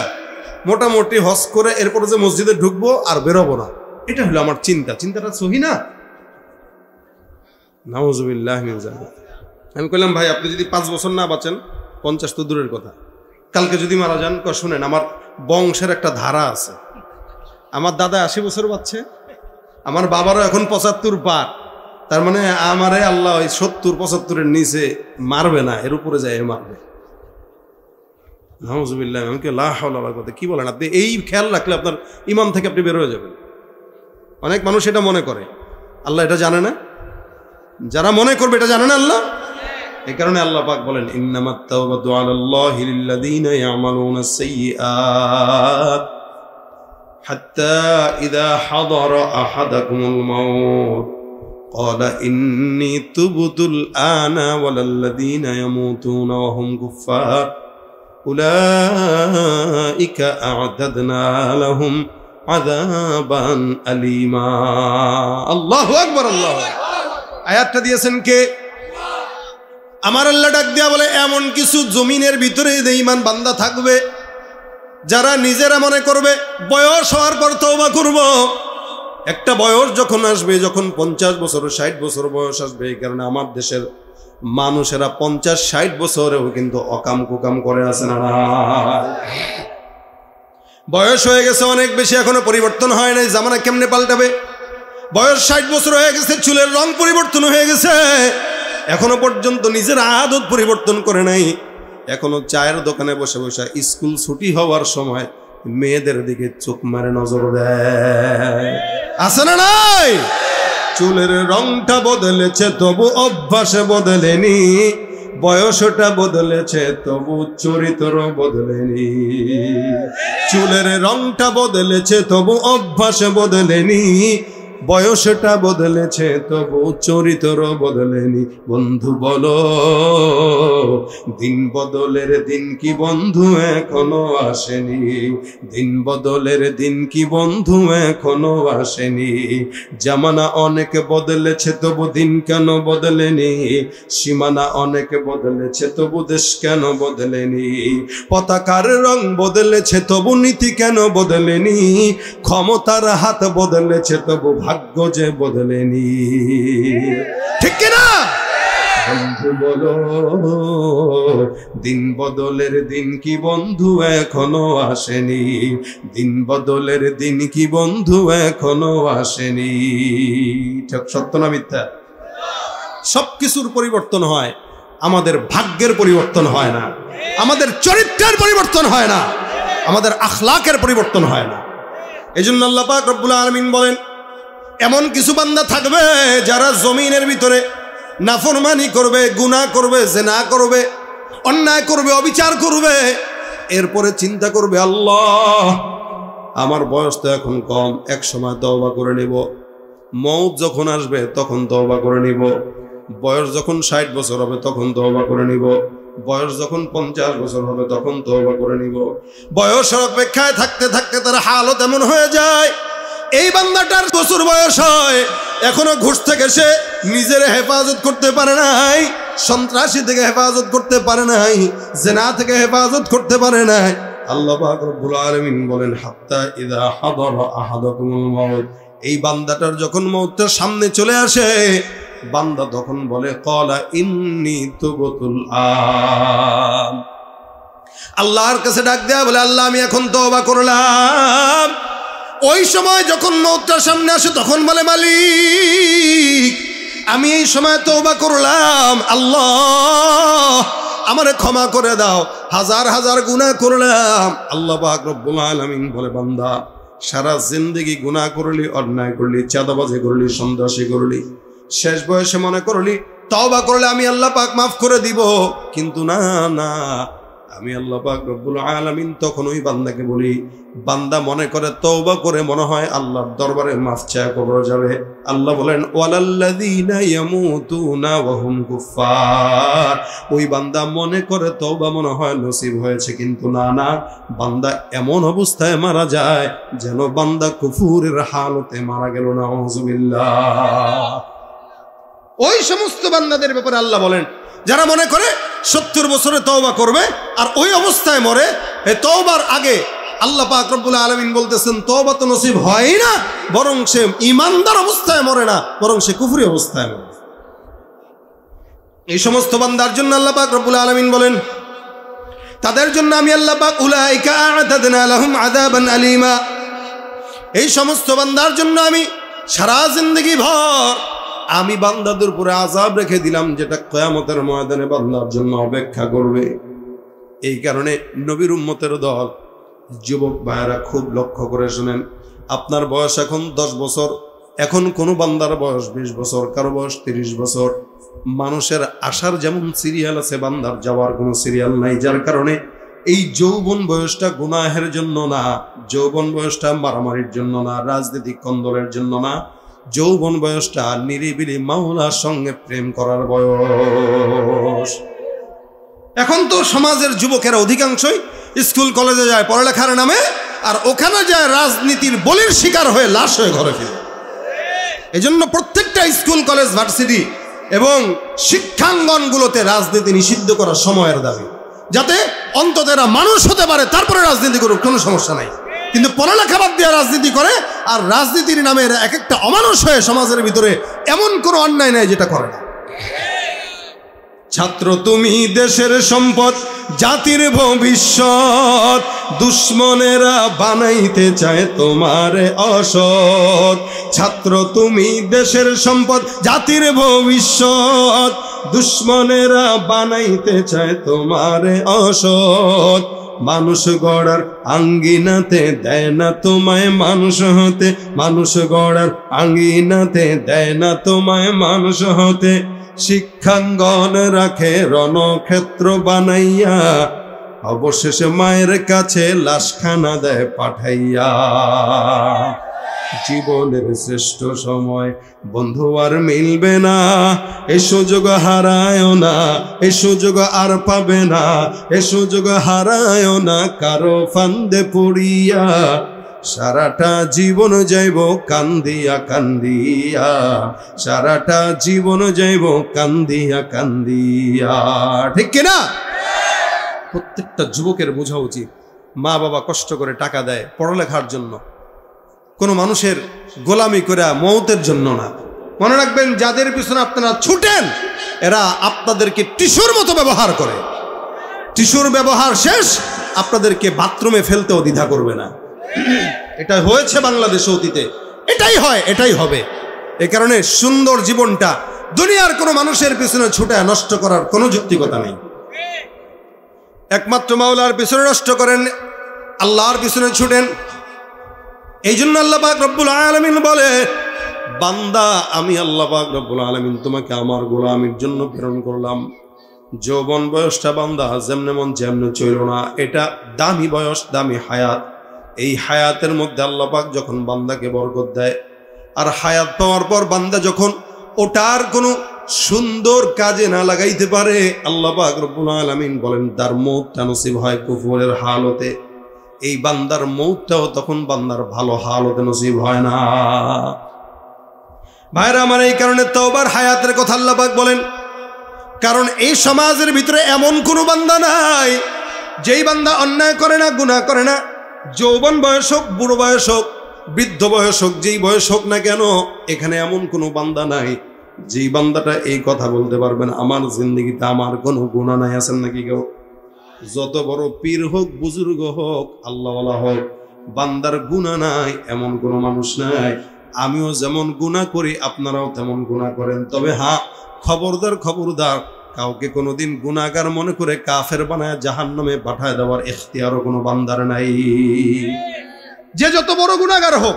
মোটামুটি হজ করে এরপরে যে মসজিদে ঢুকবো আর বেরোবো না, এটা হলো আমার চিন্তা। চিন্তাটা সহি না? নাউযুবিল্লাহি মিন যালিক। আমি কইলাম ভাই আপনি যদি 5 বছর না বাঁচেন, 50 তো দূরের কথা, কালকে যদি মারা যান, শুনেন আমার বংশের একটা ধারা আছে। আমার দাদা 80 বছর বাঁচছে, আমার বাবারও এখন 75 পার। তার মানে আমারে আল্লাহ ওই 70-75-এর নিচে মারবে না, এর উপরে যায় মারবে। নাউযুবিল্লাহ। আমি কি লা হাওলা ওয়ালা কুওয়াতা, কি বলেন আপনি? এই খেয়াল রাখলে আপনার ঈমান থেকে আপনি বের হয়ে যাবেন। অনেক মানুষ এটা মনে করে, আল্লাহ এটা জানে না। যারা মনে করবে এটা জানে না আল্লাহ। এই কারণে আল্লাহ পাক বলেন ইন্নামাত তাওবাতু আলাল্লাহি লিল্লাযীনা ইয়ামালুনাস সাইয়্যাত হাত্তা ইযা হাদারা আহাদাকুমুল মাউত ক্বালা ইন্নী তুবতুল আনা ওয়ালাল্লাযীনা ইয়ামুতুনা ওয়া হুম কুফফার উলাইকা আ'তাদনা লাহুম আযাবান আলীমা। আল্লাহু আকবার। আল্লাহ আয়াতটা দিয়েছেন কে? আমার আল্লাহ ডাক দিয়া বলে এমন কিছু জমিনের ভিতরে ঈমান বান্দা থাকবে যারা নিজেরা মনে করবে বয়স হওয়ার পর তওবা করব। একটা বয়স যখন আসবে, যখন 50 বছর 60 বছর বয়স আসবে, এই কারণে আমার দেশের মানুষেরা 50-60 বছরেও কিন্তু অকাম কুকাম করে আছে না। বয়স হয়ে গেছে অনেক বেশি, এখনো পরিবর্তন হয় নাই। জামানা কেমনে পাল্টাবে? বয়স 60 বছর হয়ে গেছে, চুলের রং পরিবর্তন হয়ে গেছে, এখনো পর্যন্ত নিজের আদত পরিবর্তন করে নাই। এখনো চায়ের দোকানে বসে বসে স্কুল ছুটি হওয়ার সময় মেয়েদের দিকে চোখ মারে নজর দেয়। আছে না নাই? চুলের রংটা বদলেছে তবু অভ্যাসে বদলেনি, বয়সটা বদলেছে তবু চরিত্র বদলেনি। চুলের রংটা বদলেছে তবু অভ্যাসে বদলেনি, বয়সটা বদলেছে তবু চরিত্র বদলেনি। বন্ধু বলো দিন বদলের দিন কি বন্ধু এখনো আসেনি? দিন বদলের দিন কি বন্ধু এখনো আসেনি? জামানা অনেক বদলেছে তবু দিন কেন বদলেনি? সীমানা অনেক বদলেছে তবু দেশ কেন বদলেনি? পতাকার রং বদলেছে তবু নীতি কেন বদলেনি? ক্ষমতার হাত বদলেছে তবু ভাগ্য যে বদলেনি। ঠিক কিনা? বন্ধু বলো দিন বদলের দিন কি বন্ধু এখনো আসেনি? দিন বদলের দিন কি বন্ধু এখনো আসেনি? সত্য না মিথ্যা? সবকিছুর পরিবর্তন হয়, আমাদের ভাগ্যের পরিবর্তন হয় না, আমাদের চরিত্রের পরিবর্তন হয় না, আমাদের আখলাকের পরিবর্তন হয় না। এজন্য আল্লাহ পাক রব্বুল আলামিন বলেন এমন কিছু বান্দা থাকবে যারা জমিনের ভিতরে নাফরমানি করবে, গুনাহ করবে, জিনা করবে, অন্যায় করবে, অবিচার করবে, এরপরে চিন্তা করবে আল্লাহ আমার বয়স তো এখন কম, এক সময় তওবা করে নিব, মওত যখন আসবে তখন তওবা করে নিব, বয়স যখন 60 বছর হবে তখন তওবা করে নিব, বয়স যখন 50 বছর হবে তখন তওবা করে নিব। বয়সের অপেক্ষায় থাকতে থাকতে তার হালত এমন হয়ে যায়, এই বান্দাটার বছর বয়স হয় এখনো ঘুষ থেকে সে নিজের হেফাজত করতে পারে নাই, সন্ত্রাসী থেকে হেফাজত করতে পারে নাই, জিনা থেকে হেফাজত করতে পারে নাই। আল্লাহ পাক রব্বুল আলামিন বলেন হাত্তা ইযা হাদারা আহাদাকুমুল মাউত, এই বান্দাটার যখন মওতটা সামনে চলে আসে বান্দা তখন বলে ক্বালা ইন্নী তুবতুল আন, আল্লাহর কাছে ডাক দেয়া বলে আল্লাহ আমি এখন তওবা করলাম। ওই সময় যখন মওতটা সামনে আসে তখন বলে মালিক আমি এই সময় তওবা করলাম, আল্লাহ আমারে ক্ষমা করে দাও, হাজার হাজার গুনাহ করলাম। আল্লাহ পাক রব্বুল আলামিন বলে বান্দা সারা জিন্দেগি গুনাহ করলি, অন্যায় করলি, চাঁদাবাজি করলি, সন্ত্রাসী করলি, শেষ বয়সে মনে করলি তওবা করলে আমি আল্লাহ পাক মাফ করে দিব, কিন্তু না না, আমি আল্লাহ পাক রব্বুল আলামিন তখন ওই বান্দাকে বলি, বান্দা মনে করে তওবা করে মনে হয় আল্লাহর দরবারে মাফ চায় কবর যাবে। আল্লাহ বলেন ওয়ালাল্লাযীনা ইয়ামুতুনা ওয়া হুম কুফার, ওই বান্দা মনে করে তওবা মনে হয় নসিব হয়েছে, কিন্তু না না, বান্দা এমন অবস্থায় মারা যায় যেন বান্দা কুফুরের হালতে মারা গেল। নাউযুবিল্লাহ। ওই সমস্ত বান্দাদের ব্যাপারে আল্লাহ বলেন যারা মনে করে 70 বছরে তওবা করবে আর ওই অবস্থায় মরে, এই তওবার আগে আল্লাহ পাক রব্বুল আলামিন বলতেছেন তওবা তো নসিব হয় না, বরং সে ঈমানদার অবস্থায় মরে না, বরং সে কুফরি অবস্থায় মরে। এই সমস্ত বান্দার জন্য আল্লাহ পাক রব্বুল আলামিন বলেন তাদের জন্য আমি আল্লাহ পাক উলাইকা আ'তাদনা লাহুম আযাবান আলীমা, এই সমস্ত বান্দার জন্য আমি সারা জিন্দেগি ভর আমি বান্দাদের উপরে আযাব রেখে দিলাম, যেটা কিয়ামতের ময়দানে বান্দার জন্য অপেক্ষা করবে। এই কারণে নবীর উম্মতের দল যুবক ভাইয়েরা খুব লক্ষ্য করে শুনেন, আপনার বয়স এখন 10 বছর, এখন কোনো বান্দার বয়স 20 বছর, কারো বয়স 30 বছর। মানুষের আসার যেমন সিরিয়াল আছে, বান্দার যাওয়ার কোনো সিরিয়াল নাই, যার কারণে এই যৌবন বয়সটা গুনাহের জন্য না, যৌবন বয়সটা মারামারির জন্য না, রাজনৈতিক কন্দলের জন্য না, যৌবন বয়সটা নিরিবিলি মাওলার সঙ্গে প্রেম করার বয়স। এখন তো সমাজের যুবকেরা অধিকাংশই স্কুল কলেজে যায় পড়ালেখার নামে, আর ওখানে যায় রাজনীতির বলির শিকার হয়ে লাশ হয়ে ঘরে ফিরে। এজন্য প্রত্যেকটা স্কুল কলেজ ভার্সিটি এবং শিক্ষাঙ্গনগুলোতে রাজনীতি নিষিদ্ধ করার সময়ের দাবি, যাতে অন্তত এরা মানুষ হতে পারে, তারপরে রাজনীতি করুক, কোনো সমস্যা নাই। কিন্তু পড়ালেখা বাদ দিয়ে রাজনীতি করে, আর রাজনীতির নামে এরা এক একটা অমানুষ হয়ে সমাজের ভিতরে এমন কোনো অন্যায় নাই যেটা করে না। ছাত্র তুমি দেশের সম্পদ, জাতির ভবিষ্যৎ, দুশ্মনেরা বানাইতে চায় তোমারে অসৎ। ছাত্র তুমি দেশের সম্পদ, জাতির ভবিষ্যৎ, দুশ্মনেরা বানাইতে চায় তোমারে অসৎ। মানুষ গড়ার আঙ্গিনাতে দেয় না তোমায় মানুষ হতে, মানুষ গড়ার আঙ্গিনাতে দেয় না তোমায় মানুষ হতে। শিক্ষাঙ্গন রাখে রণক্ষেত্র বানাইয়া, অবশেষে মায়ের কাছে লাশখানা দেয় পাঠাইয়া। জীবনের শ্রেষ্ঠ সময় বন্ধু আর মিলবে না, এ সুযোগ হারায়ও না, এ সুযোগ আর পাবে না, এ সুযোগ হারায়ও না কারো ফান্দে পড়িয়া। সারাটা জীবন যাইব কান্দিয়া কান্দিয়া, সারাটা জীবন যাইব কান্দিয়া কান্দিয়া। ঠিক কিনা? প্রত্যেকটা যুবকের বোঝা উচিত, মা বাবা কষ্ট করে টাকা দেয় পড়ালেখার জন্য, কোনো মানুষের গোলামি করে মৌতের জন্য না। মনে রাখবেন, যাদের পিছনে আপনারা ছুটেন এরা আপনাদেরকে টিস্যুর মতো ব্যবহার করে। টিস্যুর ব্যবহার শেষ, আপনাদেরকে বাথরুমে ফেলতেও দ্বিধা করবে না। এটা হয়েছে বাংলাদেশে অতীতে, এটাই হয়, এটাই হবে। এ কারণে সুন্দর জীবনটা দুনিয়ার কোনো মানুষের পিছনে ছুটে নষ্ট করার কোনো যৌক্তিকতা নেই। একমাত্র মাওলার পিছনে নষ্ট করেন, আল্লাহর পিছনে ছুটেন। এই জন্য আল্লাহ পাক রব্বুল আলামিন বলে, বান্দা আমি আল্লাহ পাক রব্বুল আলামিন তোমাকে আমার গোলামির জন্য প্রেরণ করলাম। যৌবন বয়সটা বান্দা যেমনে মন যেমনে চইল না, এটা দামি বয়স, দামি হায়াত। এই হায়াতের মধ্যে আল্লাহ পাক যখন বান্দাকে বরকত দেয়, আর হায়াত পাওয়ার পর বান্দা যখন ওটার কোনো সুন্দর কাজে না লাগাইতে পারে, আল্লাহ পাক রব্বুল আলামিন বলেন তার মওতটা নসিব হয় কুফরের হালতে। এই বান্দার মওতটাও তখন বান্দার ভালো হালতে নসিব হয় না। ভাইরা আমার, এই কারণে তওবার হায়াতের কথা আল্লাহ পাক বলেন, কারণ এই সমাজের ভিতরে এমন কোনো বান্দা নাই যেই বান্দা অন্যায় করে না, গুনাহ করে না। যৌবন বয়স হোক, বুড়ো বয়স হোক, বৃদ্ধ বয়স হোক, যেই বয়স হোক না কেন, এখানে এমন কোনো বান্দা নাই যেই বান্দাটা এই কথা বলতে পারবেন আমার জিন্দগিতে আমার কোনো গুনাহ নাই। আছেন নাকি কেউ? যত বড় পীর হোক, বুজুর্গ হোক, আল্লাহওয়ালা হোক, বান্দার গুনাহ নাই এমন কোনো মানুষ নাই। আমিও যেমন গুনাহ করি আপনারাও তেমন গুনাহ করেন। তবে হ্যাঁ, খবরদার খবরদার, কাউকে কোনোদিন গুনাহগার মনে করে কাফের বানায় জাহান্নামে পাঠায় দেওয়ার ইখতিয়ারও কোনো বান্দার নাই। যে যত বড় গুনাহগার হোক,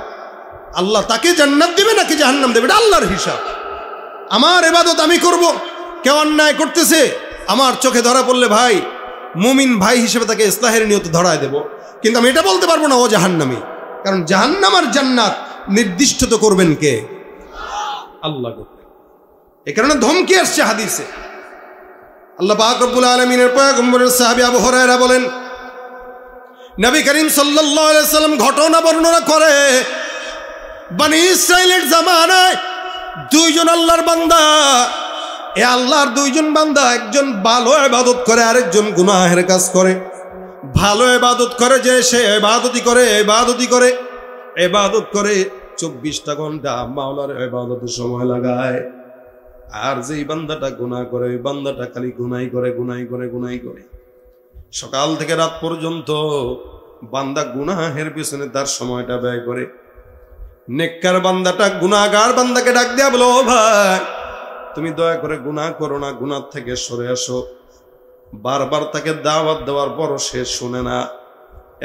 আল্লাহ তাকে জান্নাত দেবে নাকি জাহান্নাম দেবে, এটা আল্লাহর হিসাব। আমার ইবাদত আমি করব, কেউ অন্যায় করতেছে আমার চোখে ধরা পড়লে ভাই, মুমিন ভাই হিসেবে তাকে ইসলাহের নিয়তে ধরায় দেব, কিন্তু আমি এটা বলতে পারবো না ও জাহান্নামী। কারণ জাহান্নাম আর জান্নাত নির্দিষ্ট তো করবেন কে? আল্লাহ করবেন। এই কারণে ধমকি আসছে হাদিসে। আল্লাহ পাক রব্বুল আলামিনের পয়গম্বরের সাহাবী আবু হুরায়রা বলেন, নবী করিম সাল্লাল্লাহু আলাইহি ওয়াসাল্লাম ঘটনা বর্ণনা করে, বনি ইসরাইলের জামানায় দুইজন আল্লাহর বান্দা, এ আল্লাহর দুইজন বান্দা, একজন ভালো ইবাদত করে, আরেকজন গুনাহের কাজ করে। ভালো ইবাদত করে যে সে ইবাদতই করে 24টা ঘন্টা মাওলার ইবাদতে সময় লাগায়। আর যেই বান্দাটা গুনাহ করে, ওই বান্দাটা খালি গুনাই করে। সকাল থেকে রাত পর্যন্ত বান্দা গুনাহের পিছনে তার সময়টা ব্যয় করে। নেককার বান্দাটা গুনাহগার বান্দাকে ডাক দেয়া বলো, ও ভাই তুমি দয়া করে গুনাহ করো না, গুনাহ থেকে সরে আসো। বারবার তাকে দাওয়াত দেওয়ার পরও সে শুনে না।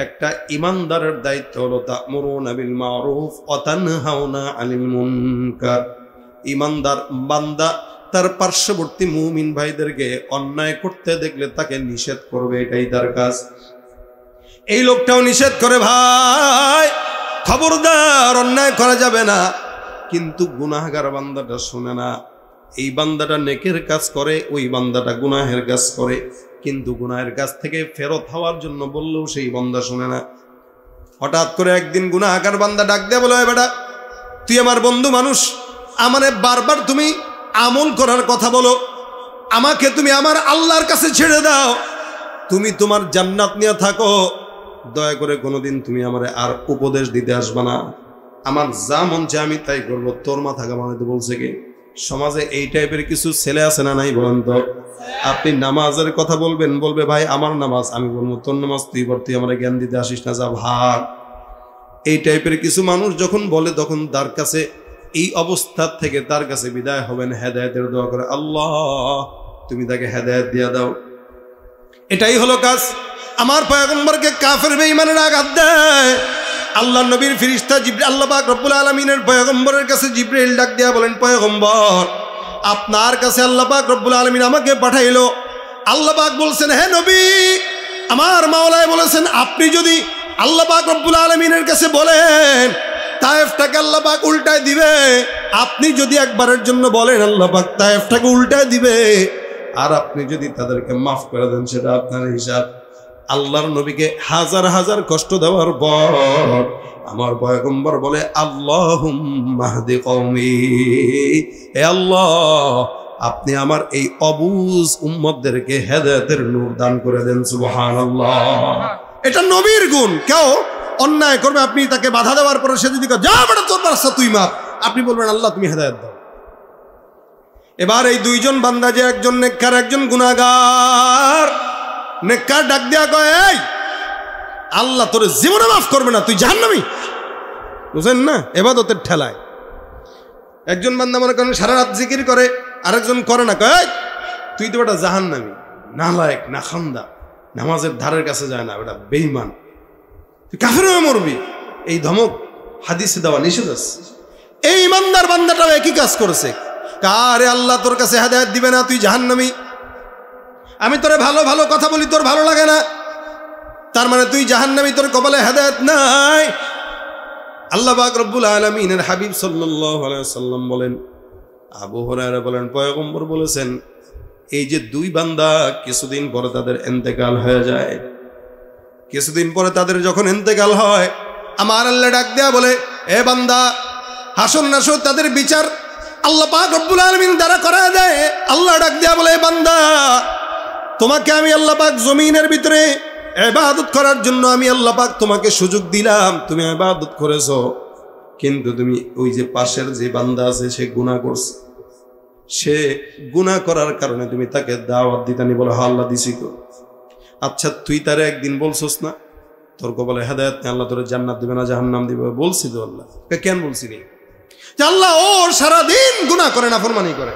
একটা ইমানদারের দায়িত্ব হলো তা'মুরুনা বিল মারুফ ওয়া তানহাউনা আনিল মুনকার। ইমানদার বান্দা তার পার্শ্ববর্তী মুমিন ভাইদেরকে অন্যায় করতে দেখলে তাকে নিষেধ করবে, এটাই তার কাজ। এই লোকটাও নিষেধ করে, ভাই খবরদার অন্যায় করা যাবে না, কিন্তু গুনাহগার বান্দাটা শুনে না। এই বান্দাটা নেকের কাজ করে, ওই বান্দাটা গুনাহের কাজ করে, কিন্তু গুনাহের কাজ থেকে ফেরত হওয়ার জন্য বললেও সেই বান্দা শুনে না। হঠাৎ করে একদিন গুনাহগার বান্দা ডাক দেয়া বলে, বেটা তুই আমার বন্ধু মানুষ, আমারে বারবার তুমি আমল করার কথা বলো, আমাকে তুমি আমার আল্লাহর কাছে ছেড়ে দাও, তুমি তোমার জান্নাত নিয়ে থাকো, দয়া করে কোনোদিন তুমি আমারে আর উপদেশ দিতে আসবা না। আমার যা মন চায় আমি তাই করবো, তোর মাথা ঘামাতে বলছে কি? সমাজে এই টাইপের কিছু ছেলে আছে না নাই বলেন তো? আপনি নামাজের কথা বলবেন, বলবে ভাই আমার নামাজ, আমি বলবো তোর নামাজ তুই পড়, তুই আমার জ্ঞান দিতে আসিস না, যা ভাগ। এই টাইপের কিছু মানুষ যখন বলে, তখন তার কাছে এই অবস্থা থেকে তার কাছে বিদায় হবেন, হেদায়েতের দোয়া করে, আল্লাহ তুমি তাকে হেদায়েত দিয়া দাও। এটাই হলো কাজ। আমার পয়গম্বরকে কাফের বেঈমানের আঘাত দেয়। আল্লাহ নবীর ফেরেশতা জিবরিল, আল্লাহ পাক রব্বুল আলামিনের পয়গম্বরের কাছে জিবরিল ডাক দিয়া বলেন, পয়গম্বর আপনার কাছে আল্লাহ পাক রব্বুল আলামিন আমাকে পাঠাইলো। আল্লাহ পাক বলছেন, হে নবী, আমার মাওলায় বলেছেন আপনি যদি আল্লাহ পাক রব্বুল আলামিনের কাছে বলেন তায়েফটাকে আল্লাহ পাক উল্টায় দিবে। আপনি যদি একবারের জন্য বলেন আল্লাহ পাক তায়েফটাকে উল্টায় দিবে, আর আপনি যদি তাদেরকে মাফ করে দেন সেটা আপনার হিসাব। আল্লাহর নবীকে হাজার হাজার কষ্ট দেওয়ার পর আমার পয়গম্বর বলে, আল্লাহুম্মা হদি কওমি, হে আল্লাহ আপনি আমার এই অবুঝ উম্মতদেরকে হেদায়েতের নূর দান করে দেন। সুবহানাল্লাহ। এটা নবীর গুণ। কেউ অন্যায় করবে, আপনি তাকে বাধা দেওয়ার পরে সে যদি যা বেটা তোর রাস্তা তুই মাপ, আপনি বলবেন আল্লাহ তুমি হেদায়েত দাও। এবার এই দুইজন বান্দা, যে একজন নেককার একজন গুনাহগার, নেককার ডাক দিয়া কয়, এই আল্লাহ তোর জীবনে মাফ করবে না, তুই জাহান্নামী। বুঝেন না, ইবাদতের ঠেলায়। একজন বান্দা মনে করেন সারা রাত জিকির করে, আরেকজন করে না, কয় তুই তো বেটা জাহান্নামী, নালায়েক, নাখান্দা, নামাজের ধারের কাছে যায় না, বেটা বেঈমান, তুই কাফের হয়ে মরবি। এই ধমক হাদিসে দেওয়া নিষেধ আছে। এই ইমানদার বান্দাটাও একই কাজ করেছে। কারে আল্লাহ তোর কাছে হেদায়েত দিবে না, তুই জাহান্নামী। আমি তোরে ভালো ভালো কথা বলি, তোর ভালো লাগে না, তার মানে তুই জাহান্নামী, তোর কপালে হেদায়েত নাই। আল্লাহ পাক রব্বুল আলামিনের হাবিব সাল্লাল্লাহু আলাইহি ওয়াসাল্লাম বলেন, আবু হুরায়রা বলেন, পয়গম্বর বলেছেন, এই যে দুই বান্দা কিছুদিন পরে তাদের ইন্তেকাল হয়ে যায়, কিছুদিন পরে তাদের যখন ইন্তেকাল হয়, আমার আল্লাহ ডাক দেয়া বলে, এ বান্দা হাসর নাসর তাদের বিচার আল্লাহ পাক রব্বুল আলামিন দ্বারা করা দেয়। আল্লাহ ডাক দেয়া বলে, বান্দা তোমাকে আমি আল্লাহ পাক জমিনের ভিতরে ইবাদত করার জন্য আমি আল্লাহ পাক তোমাকে সুযোগ দিলাম, তুমি ইবাদত করেছো, কিন্তু তুমি ওই যে পাশের যে বান্দা আছে সে গুনাহ করছে, সে গুনাহ করার কারণে তুমি তাকে দাওয়াত দিতানি। বলে হ্যাঁ আল্লাহ দিছি তো। আচ্ছা তুই তারে একদিন বলছস না তোর কপালে হেদায়েত নেই, আল্লাহ তোর জান্নাত দিবে না জাহান্নাম দিবে? বলছি তো। আল্লাহ কেন বলছিনি? যে আল্লাহ ওর সারাদিন গুনাহ করে, নাফরমানি করে,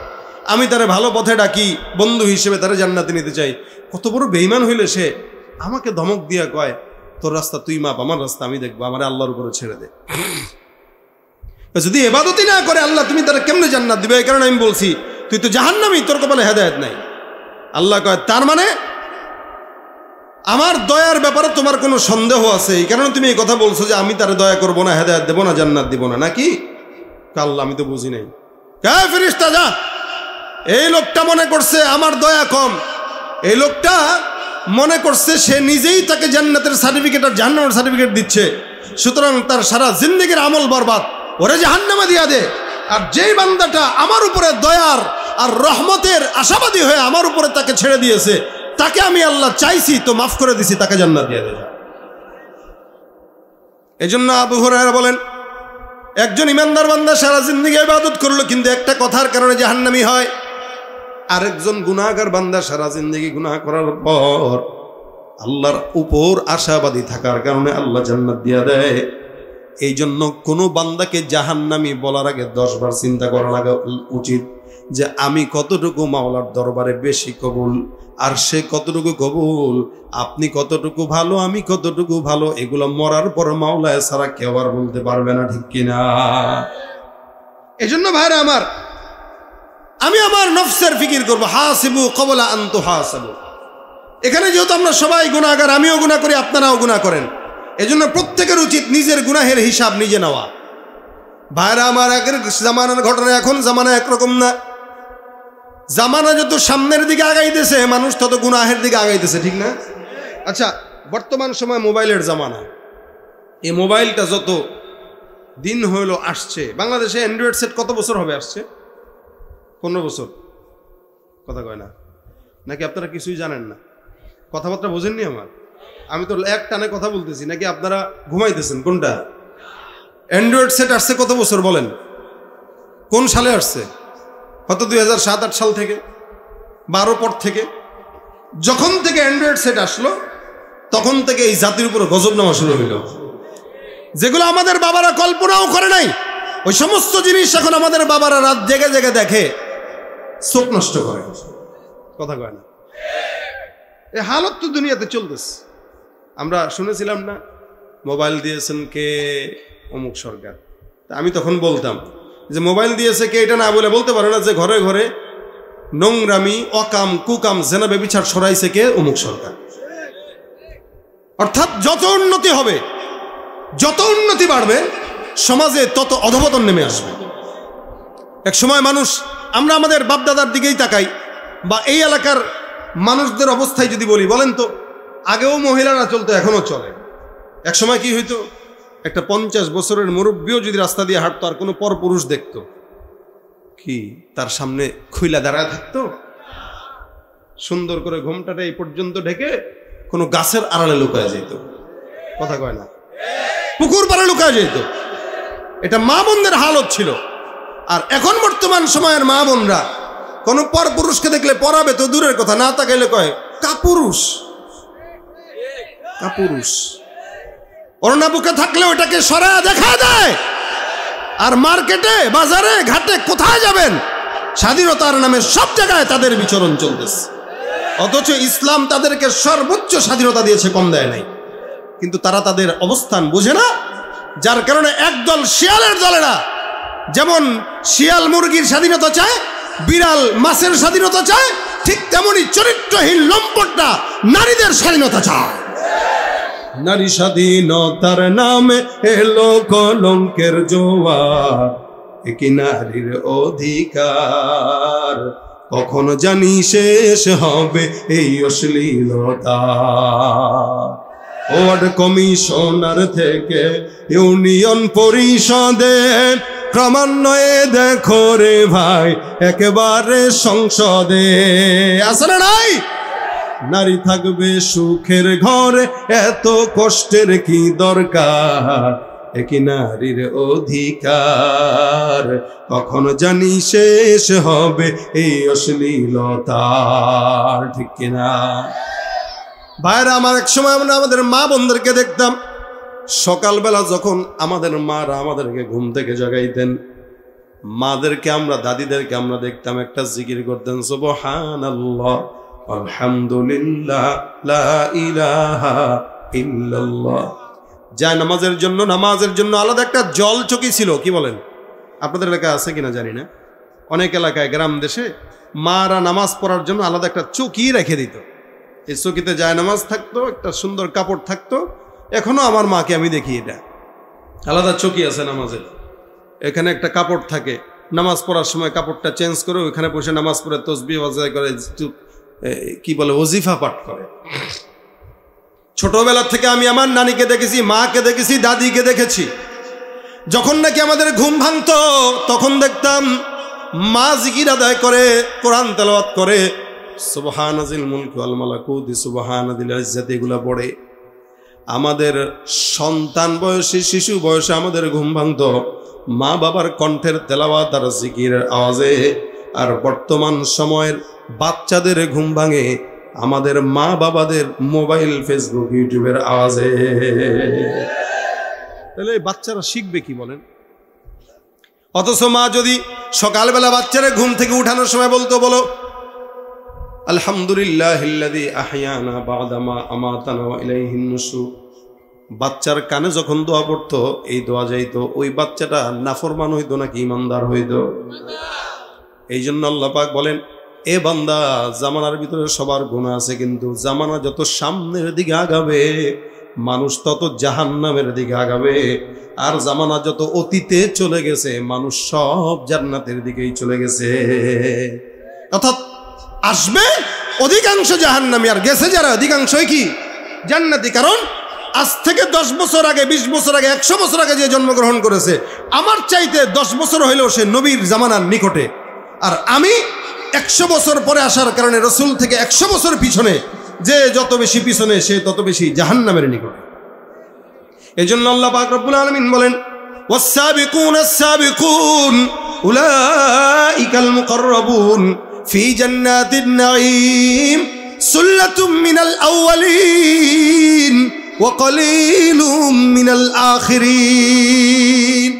আমি তারে ভালো পথে ডাকি, বন্ধু হিসেবে তারে জান্নাতে নিতে চাই। কত বড় বেঈমান হইলে সে আমাকে ধমক দিয়া কয়, তোর রাস্তা তুই মাপ, আমার রাস্তা আমি দেখবো, আমার আল্লাহর উপরে ছেড়ে দে। যদি ইবাদতই না করে আল্লাহ তুমি তারা কেমনে জান্নাত দিবে? এই কারণে আমি বলছি তুই তো জাহান্নামী, তোর কপালে হেদায়েত নাই। আল্লাহ কয়, তার মানে আমার দয়ার ব্যাপারে তোমার কোনো সন্দেহ আছে, এই কারণে তুমি এই কথা বলছো যে আমি তারে দয়া করবো না, হেদায়েত দেবো না, জান্নাত দিব না, নাকি? আল্লাহ আমি তো বুঝি নাই। কে ফেরেশতা যা, এই লোকটা মনে করছে আমার দয়া কম, এই লোকটা মনে করছে সে নিজেই তাকে জান্নাতের সার্টিফিকেট আর জাহান্নামের সার্টিফিকেট দিচ্ছে, সুতরাং তার সারা জিন্দেগির আমল বরবাদ, ওরে জাহান্নামে দিয়া দে। আর যেই বান্দাটা আমার উপরে দয়ার আর রহমতের আশাবাদী হয়ে আমার উপরে তাকে ছেড়ে দিয়েছে, তাকে আমি আল্লাহ চাইছি তো মাফ করে দিছি, তাকে জান্নাত দিয়ে দে। এই জন্য আবু হুরায়রা বলেন, একজন ইমানদার বান্দা সারা জিন্দেগি ইবাদত করলো কিন্তু একটা কথার কারণে জাহান্নামী হয়, আরেকজন গুনাহগার বান্দা সারা জিন্দেগি গুনাহ করার পর আল্লাহর উপর আশাবাদী থাকার কারণে আল্লাহ জান্নাত দিয়ে দেয়। এই জন্য কোনো বান্দাকে জাহান্নামী বলার আগে 10 বার চিন্তা করা লাগা উচিত যে আমি কতটুকু মাওলার দরবারে বেশি কবুল, আর সে কতটুকু কবুল, আপনি কতটুকু ভালো, আমি কতটুকু ভালো, এগুলো মরার পর মাওলা ছাড়া কেউ আর বলতে পারবে না, ঠিক কিনা? এই জন্য ভাইরা আমার, আমি আমার নফসের ফিকির করবো, হাসিবু ক্বাবলা আন তুহাসাবু। এখানে যেহেতু আমরা সবাই গুনাহগার, আমিও গুনাহ করি, আপনারাও গুনাহ করেন, এজন্য প্রত্যেকের উচিত নিজের গুনাহের হিসাব নিজে নেওয়া। ভাইরা আমার, আগের জামানার ঘটনা, এখন জামানা একরকম না। জামানা যত সামনের দিকে আগাইতেছে মানুষ তত গুনাহের দিকে আগাইতেছে, ঠিক না? আচ্ছা, বর্তমান সময় মোবাইলের জামানা, এই মোবাইলটা যত দিন হইল আসছে, বাংলাদেশে অ্যান্ড্রয়েড সেট কত বছর হবে আসছে? 15 বছর। কথা কয় না নাকি? আপনারা কিছুই জানেন না, কথাবার্তা বোঝেননি আমার? আমি তো এক টানে কথা বলতেছি, নাকি আপনারা ঘুমাইতেছেন? কোনটা? অ্যান্ড্রয়েড সেট আসছে কত বছর বলেন? কোন সালে আসছে? হয়তো 2007-8 সাল থেকে, 12 পর থেকে। যখন থেকে অ্যান্ড্রয়েড সেট আসলো তখন থেকে এই জাতির উপর গজব নামা শুরু হইল, যেগুলো আমাদের বাবারা কল্পনাও করে নাই। ওই সমস্ত জিনিস এখন আমাদের বাবারা রাত জেগে জেগে দেখে, চোখ নষ্ট করে। কথা কয় না? এই হালত তো দুনিয়াতে চলতেছে। আমরা শুনেছিলাম না, মোবাইল দিয়েছেন কে? অমুক সরকার। আমি তখন বলতাম যে মোবাইল দিয়েছে কে, এটা না বলে বলতে পারে না যে ঘরে ঘরে নোংরামি, অকাম, কুকাম, জেনা ব্যভিচার সরাইছে কে? অমুক সরকার। অর্থাৎ যত উন্নতি হবে, যত উন্নতি বাড়বে, সমাজে তত অধপতন নেমে আসবে। এক সময় মানুষ, আমরা আমাদের বাপদাদার দিকেই তাকাই বা এই এলাকার মানুষদের অবস্থায় যদি বলি, বলেন তো আগেও মহিলারা চলতো, এখনো চলে। এক সময় কি হইতো, একটা 50 বছরের মুরব্বীও যদি রাস্তা দিয়ে হাঁটতো আর কোনো পরপুরুষ দেখতো, কি তার সামনে খুইলা দাঁড়ায় থাকতো? সুন্দর করে ঘোমটাটা এই পর্যন্ত ঢেকে কোনো গাছের আড়ালে লুকায় যেত। কথা কয় না? পুকুর পাড়ে লুকায় যেত। এটা মা বোনদের হালত ছিল। আর এখন বর্তমান সময়ের মা বোনরা কোনো পরপুরুষকে দেখলে পরাবে তো দূরের কথা, না তাকাইলে কয় কাপুরুষ। কাপুরুষ ওড়না বুকে থাকলে ওটাকে সরা দেখা দেয়। আর মার্কেটে, বাজারে, ঘাটে কোথায় যাবেন, স্বাধীনতার নামে সব জায়গায় তাদের বিচরণ চলতেছে। অথচ ইসলাম তাদেরকে সর্বোচ্চ স্বাধীনতা দিয়েছে, কম দেয় নাই। কিন্তু তারা তাদের অবস্থান বুঝে না, যার কারণে একদল শিয়ালের দলেরা যেমন শিয়াল মুরগির স্বাধীনতা চায়, বিড়াল মাছের স্বাধীনতা চায়, ঠিক তেমনি চরিত্রহীন লম্পটরা নারীদের স্বাধীনতা চায়। নারী স্বাধীনতার নামে এলো কলঙ্কের জোয়ার, একই নারীর অধিকার কখনো জানি শেষ হবে এই অশ্লীলতা। ওয়ার্ড কমিশনার থেকে ইউনিয়ন পরিষদে ক্রমান্বয়ে দেখো রে ভাই একেবারে সংসদে আসলে নাই। নারী থাকবে সুখের ঘরে, এত কষ্টের কি দরকার, একই নারীর অধিকার কখনো জানি শেষ হবে এই অশ্লীলতা। ঠিক কিনা ভাইরা আমার? এক সময় আমরা আমাদের মা বোনদেরকে দেখতাম, সকালবেলা যখন আমাদের মারা আমাদেরকে ঘুম থেকে জাগাইতেন, মাদেরকে আমরা, দাদিদেরকে আমরা দেখতাম একটা জিকির করতেন, সুবহানাল্লাহ, আলহামদুলিল্লাহ, লা ইলাহা ইল্লাল্লাহ। যায় নামাজের জন্য, নামাজের জন্য আলাদা একটা জল চকি ছিল। কি বলেন? আপনাদের এলাকায় আছে কিনা জানি না। অনেক এলাকায়, গ্রাম দেশে মারা নামাজ পড়ার জন্য আলাদা একটা চকি রেখে দিত। এই চকিতে যায় নামাজ থাকতো, একটা সুন্দর কাপড় থাকতো। এখনো আমার মাকে আমি দেখি, এটা আলাদা চকি আছে নামাজের। এখানে একটা কাপড় থাকে, নামাজ পড়ার সময় কাপড়টা চেঞ্জ করে ওইখানে বসে নামাজ পড়ে তসবিহ বাজায় করে, কি বলে, ওজিফা পাঠ করে। ছোটবেলা থেকে আমি আমার নানিকে দেখেছি, মাকে দেখেছি, দাদিকে দেখেছি। যখন নাকি আমাদের ঘুম ভাঙতো তখন দেখতাম মা জিকির আদায় করে, কোরআন তেলাওয়াত করে, সুবহানাজিল মুলকি ওয়াল মালাকুতি সুবহানাদিল ইজ্জাতি, এগুলা পড়ে। আমাদের সন্তান বয়সী, শিশু বয়সে আমাদের ঘুম ভাঙতো মা বাবার কণ্ঠের তেলাওয়াত আর জিকিরের আওয়াজে। আর বর্তমান সময়ের বাচ্চাদের ঘুম ভাঙে আমাদের মা বাবাদের মোবাইল, ফেসবুক, ইউটিউবের আওয়াজে। তাহলে বাচ্চারা শিখবে কি বলেন? অথচ মা যদি সকালবেলা বাচ্চারা ঘুম থেকে উঠানোর সময় বলতো, বলো আলহামদুলিল্লাহিল্লাযী আহইয়ানা বা'দা মা আমাতানা ওয়া ইলাইহিন নুশুর, বাচ্চার কানে যখন দোয়া পড়তো এই দোয়া যাইতো, ওই বাচ্চাটা নাফরমান হইতো নাকি ইমানদার হইতো? এই জন্য আল্লাহ পাক বলেন, এ বান্দা, জামানার ভিতরে সবার গুনাহ আছে, কিন্তু জামানা যত সামনের দিকে আগাবে মানুষ তত জাহান্নামের দিকে আগাবে। আর জামানা যত অতীতে চলে গেছে মানুষ সব জান্নাতের দিকেই চলে গেছে। অর্থাৎ আসবে অধিকাংশ জাহান্নামী, আর গেছে যারা অধিকাংশই কি জান্নাতি। কারণ আজ থেকে 10 বছর আগে, 20 বছর আগে, 100 বছর আগে যে জন্মগ্রহণ করেছে, আমার চাইতে 10 বছর হইলেও সে নবীর জামানার নিকটে। আর আমি 100 বছর পরে আসার কারণে রসুল থেকে 100 বছর পিছনে, যে যত বেশি পিছনে সে তত বেশি জাহান্নামের নিকটে। এই জন্য আল্লাহ পাক রব্বুল আলামিন বলেন, ওয়াস-সাবিকুনাস সাবিকুন উলাইকাল মুকাররাবুন ফি জান্নাতিন নাঈম সুল্লাতুম মিনাল আউয়ালিন ওয়া কলিলুম মিনাল আখিরিন।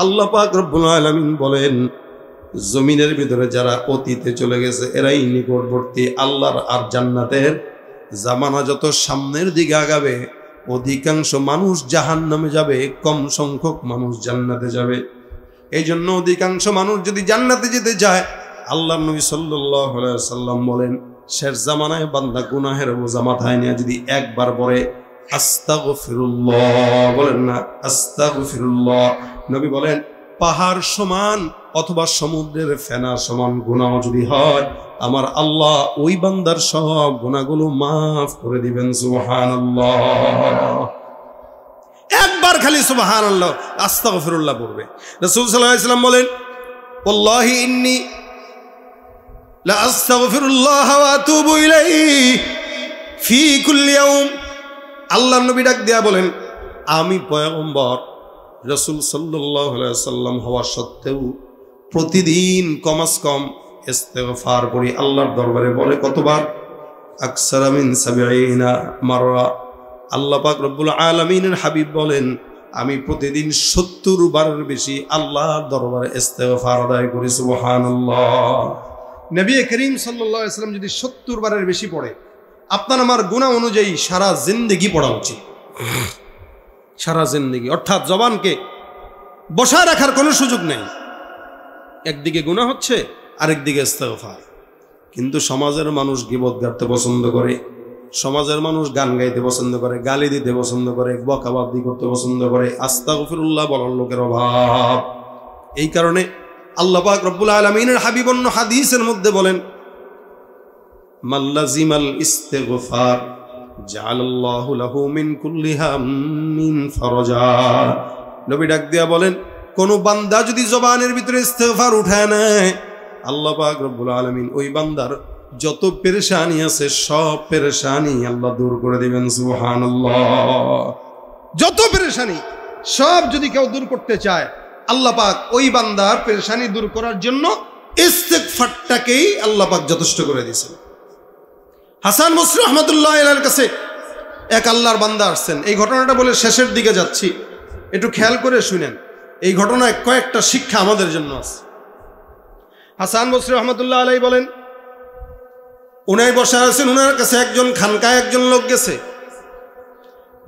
আল্লাহ পাক রব্বুল আলামিন বলেন, জমিনের ভিতরে যারা অতীতে চলে গেছে এরাই নিকটবর্তী আল্লাহর আর জান্নাতের জামানা যত সামনের দিকে আগাবে অধিকাংশ মানুষ জাহান্নামে যাবে, কম সংখ্যক মানুষ জান্নাতে যাবে। এই জন্য অধিকাংশ মানুষ যদি জান্নাতে যেতে চায়, আল্লাহর নবী সাল্লাল্লাহু আলাইহি ওয়াসাল্লাম বলেন, শেষ জামানায় বান্দা গুনাহের বোঝা মাথায় নিয়ে যদি একবার পড়ে আস্তাগফিরুল্লাহ, বলেন না আস্তাগফিরুল্লাহ, নবী বলেন পাহাড় সমান অথবা সমুদ্রের ফেনা সমান গুনাহ যদি হয়, আমার আল্লাহ ওই বান্দার সব গুনাহগুলো মাফ করে দিবেন। সুবহানাল্লাহ। একবার খালি সুবহানাল্লাহ আস্তাগফিরুল্লাহ পড়বে। রাসূল সাল্লাল্লাহু আলাইহি ওয়াসাল্লাম বলেন, ওয়াল্লাহি ইন্নী লা আস্তাগফিরুল্লাহ ওয়া আতুবু ইলাইহি ফি কুল্লি ইয়াউম। আল্লাহর নবী ডাক দিয়া বলেন, আমি পয়গম্বর রাসূল সাল্লাল্লাহু আলাইহি ওয়াসাল্লাম হওয়া সত্ত্বেও প্রতিদিন কমাস কম ইস্তেগফার করি আল্লাহর দরবারে। বলে কতবার? আকসারা মিন ৭০ মাররা। আল্লাহ পাক রব্বুল আলামিনের হাবিব বলেন, আমি প্রতিদিন ৭০ বারের বেশি আল্লাহর দরবারে ইস্তেগফার আদায় করি। সুবহানাল্লাহ। নবী করিম সাল্লাল্লাহু আলাইহি ওয়াসাল্লাম যদি ৭০ বারের বেশি পড়ে, আপনার আমার গুনাহ অনুযায়ী সারা জিন্দেগি পড়া উচিত, সারা জিন্দেগি। অর্থাৎ জবানকে বসায় রাখার কোনো সুযোগ নেই। একদিকে গুনাহ হচ্ছে, আরেকদিকে ইস্তেগফার। কিন্তু সমাজের মানুষ গীবত গাইতে পছন্দ করে, সমাজের মানুষ গান গাইতে পছন্দ করে, গালি দিতে পছন্দ করে, বকাবাদি করতে পছন্দ করে, আস্তাগফিরুল্লাহ বলার লোকের অভাব। এই কারণে আল্লাহ পাক রব্বুল আলামিনের হাবিব অন্য হাদিসের মধ্যে বলেন, মাল্লাজিমাল ইস্তিগফার জাআলাল্লাহু লাহু মিন কুল্লি হাম্মিন ফারাজা। নবী ডাক দিয়া বলেন, কোন বান্দা যদি জবানের ভিতরে ইস্তিগফার উঠায় নেয়, আল্লাহ পাক রব্বুল আলামিন ওই বান্দার যত পেরেশানি আছে সব পেরেশানি আল্লাহ দূর করে দিবেন। সুবহানাল্লাহ। যত পেরেশানি সব যদি কেউ দূর করতে চায়, আল্লাহ পাক ওই বান্দার পেরেশানি দূর করার জন্য ইস্তিগফারটাকেই আল্লাহ পাক যথেষ্ট করে দিয়েছেন। হাসান বসরি রাহমাতুল্লাহ আলাইহির কাছে এক আল্লাহর বান্দা আসছেন। এই ঘটনাটা বলে শেষের দিকে যাচ্ছি, একটু খেয়াল করে শুনেন। এই ঘটনায় কয়েকটা শিক্ষা আমাদের জন্য আছে। হাসান বসরি রাহমাতুল্লাহ আলাইহি বলেন, উনাই বসে আছেন, উনার কাছে একজন খানকায় একজন লোক গেছে।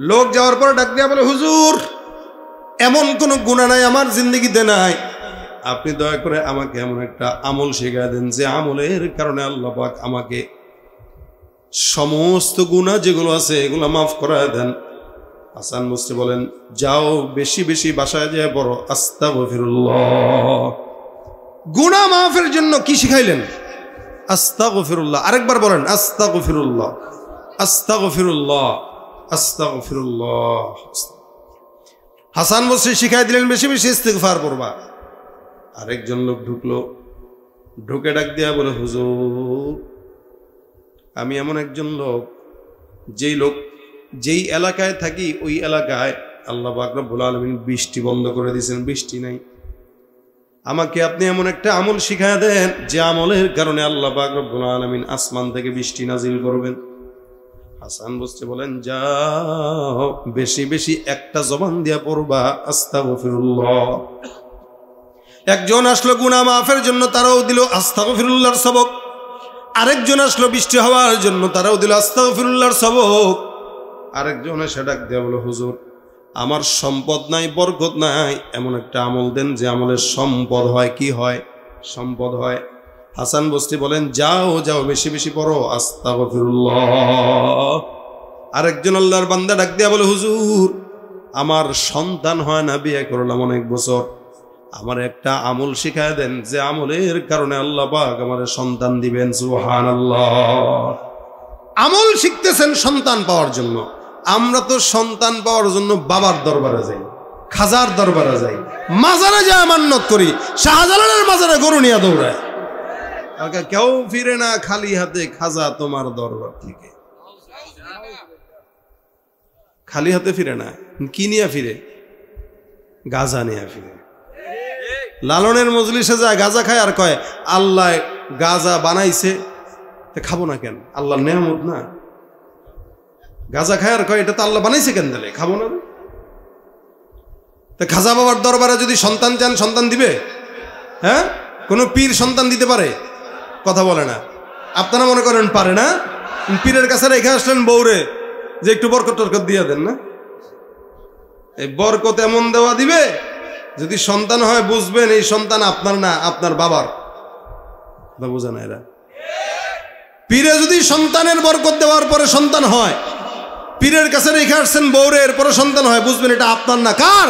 লোক যাওয়ার পর ডাক দিয়া বলে, হুজুর, এমন কোন গুনাহ নাই আমার জিন্দেগিতে নাই, আপনি দয়া করে আমাকে এমন একটা আমল শিখিয়ে দেন যে আমলের কারণে আল্লাহ পাক আমাকে সমস্ত গুনাহ যেগুলো আছে এগুলো মাফ করায় দেন। হাসান বসরি বলেন, যাও বেশি বেশি বাসায় যেয়ে পড়ো আস্তাগফিরুল্লাহ। গুনাহ মাফের জন্য কি শিখাইলেন? আস্তাগফিরুল্লাহ। আরেকবার বলেন, আস্তাগফিরুল্লাহ, আস্তাগফিরুল্লাহ, আস্তাগফিরুল্লাহ। হাসান বসরি শিখাই দিলেন বেশি বেশি ইস্তিগফার করবা। আরেকজন লোক ঢুকলো, ঢুকে ডাক দিয়া বলে, হুজুর, আমি এমন একজন লোক, যেই এলাকায় থাকি ওই এলাকায় আল্লাহ পাক রব্বুল আলামিন বৃষ্টি বন্ধ করে দিয়েছেন, বৃষ্টি নাই। আমাকে আপনি এমন একটা আমল শিখায় দেন যে আমলের কারণে আল্লাহ পাক রব্বুল আলামিন আসমান থেকে বৃষ্টি নাজিল করবেন। হাসান বসরি বলেন, যাও বেশি বেশি একটা জবান দিয়া পড়বা আস্তাগফিরুল্লাহ। একজন আসলো গুনাহ মাফের জন্য, তারাও দিল আস্তাগফিরুল্লাহর সবক। আরেকজন আসলো বৃষ্টি হওয়ার জন্য, তারাও দিল আস্তাগফিরুল্লাহর সবক। আরেকজন এসে ডাক দিয়া বলে, হুজুর, আমার সম্পদ নাই, বরকত নাই, এমন একটা আমল দেন যে আমলের সম্পদ হয়। কি হয়? সম্পদ হয়। হাসান বসরি বলেন, যাও যাও বেশি বেশি পড়ো আস্তাগফিরুল্লাহ। আরেকজন আল্লাহর বান্দা ডাক দিয়া বলে, হুজুর, আমার সন্তান হয় না, বিয়ে করলাম অনেক বছর, আমার একটা আমল শিখায় দেন যে আমলের কারণে আল্লাহ পাক আমার সন্তান দিবেন। সুবহানাল্লাহ। আমল শিখতেছেন সন্তান পাওয়ার জন্য। আমরা তো সন্তান পাওয়ার জন্য বাবার দরবারে যাই, খাজার দরবারে যাই, মাজারে যায় মান্নত করি, শাহজালালের মাজারে গরু নিয়ে দৌড়ায়। কেউ ফিরে না খালি হাতে, খাজা তোমার দরবার থেকে খালি হাতে ফিরে না। কি নিয়ে ফিরে? গাজা নিয়ে ফিরে। লালনের মজলিসে যায়, গাজা খায়, আর কয় আল্লাহ গাজা বানাইছে, খাবো না কেন? আল্লাহর নেয়ামত না। গাজা খায় আর কয় এটা তো আল্লাহ বানাইছে, কেন দিলে খাবো না? তো খাজা বাবার দরবারে যদি সন্তান চান, সন্তান দিবে? হ্যাঁ, কোনো পীর সন্তান দিতে পারে? কথা বলে না। আপনারা মনে করেন পারে না? পীরের কাছে রেখে আসলেন বউরে যে একটু বরকত টরকত দিয়ে দেন না, এই বরকত এমন দেওয়া দিবে যদি সন্তান হয় বুঝবেন এই সন্তান আপনার না, আপনার বাবার। বুঝে না এরা? পীরে যদি সন্তানের বরকত দেওয়ার পরে সন্তান হয়, পীরের কাছে রেখে আসছেন বউরে, এরপরে সন্তান হয়, বুঝবেন এটা আপনার না, কার?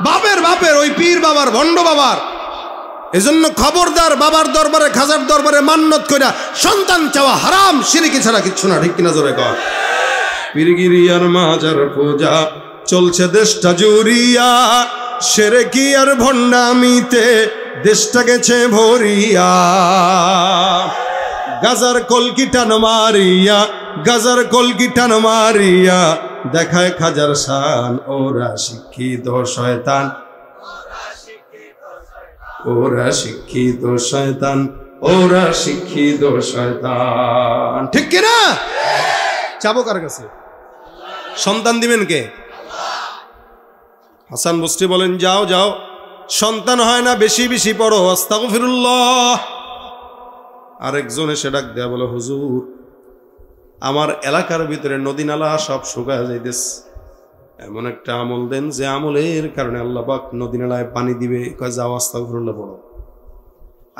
বাপের। বাপের, ওই পীর বাবার, ভণ্ড বাবার। এজন্য খবরদার, বাবার দরবারে খাজার দরবারে মান্নত কইরা সন্তান চাওয়া হারাম, শিরকি ছাড়া কিচ্ছু না। ঠিক কিনা জোরে কর? পীরগিরি আর মাজার পূজা চলছে দেশটা জুড়িয়া, শিরকি আর ভণ্ডামিতে দেশটা গেছে ভরিয়া। গাজার কলকি টান মারিয়া, গাজার কলকি টান মারিয়া দেখায় খাজার শান। ওরা শিক্ষিত শয়তান, ওরা শিক্ষিত শয়তান, ওরা শিক্ষিত শয়তান। ঠিক কিনা? চাবো কার কাছে? সন্তান দিবেন কে? হাসান বসরি বলেন, যাও যাও, সন্তান হয় না, বেশি বেশি পড়ো আস্তাগফিরুল্লাহ। আরেকজন এসে ডাক দেয়া বলে, হুজুর আমার এলাকার ভিতরে নদী নালা সব শুকায় যাইতেছে, এমন একটা আমল দেন যে আমলের কারণে আল্লাহ পাক নদী নালায় পানি দিবে। কয় যাও আস্তাগফিরুল্লাহ পড়ো।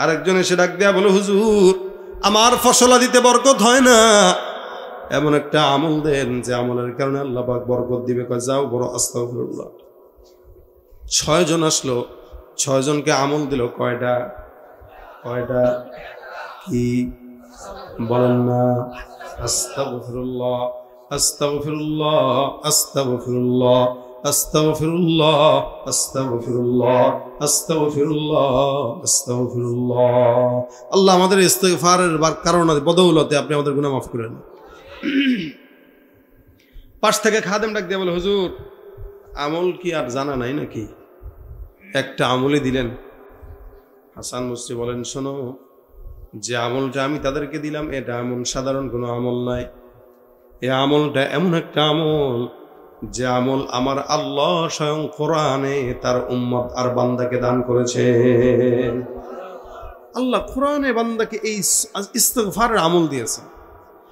আরেকজন এসে ডাক দেয়া বলে, হুজুর আমার ফসলাদিতে বরকত হয় না, এমন একটা আমল দেন যে আমলের কারণে আল্লাহ পাক বরকত দিবে। কয় যাও বড় আস্তাগফিরুল্লাহ। 6 জন আসলো, 6 জনকে আমল দিল কয়টা? কয়টা? কি বলেন না? আস্তাগফিরুল্লাহ, আস্তাগফিরুল্লাহ, আস্তাগফিরুল্লাহ, আস্তাগফিরুল্লাহ, আস্তাগফিরুল্লাহ, আস্তাগফিরুল্লাহ, আস্তাগফিরুল্লাহ। আল্লাহ আমাদের ইস্তিগফারের কারণে বদৌলতে আপনি আমাদের গুনাহ মাফ করেন। পাশ থেকে খাদেম ডাক দিয়ে বলে, হুজুর আমল কি আর জানা নাই নাকি? একটা আমলই দিলেন। হাসান বসরি বলেন, শোনো, যে আমলটা আমি তাদেরকে দিলাম এটা এমন সাধারণ কোনো আমল নাই। এই আমলটা এমন একটা আমল যে আমল আমার আল্লাহ স্বয়ং কোরআনে তার উম্মত আর বান্দাকে দান করেছে। আল্লাহ কোরআনে বান্দাকে এই ইস্তিগফারের আমল দিয়েছে।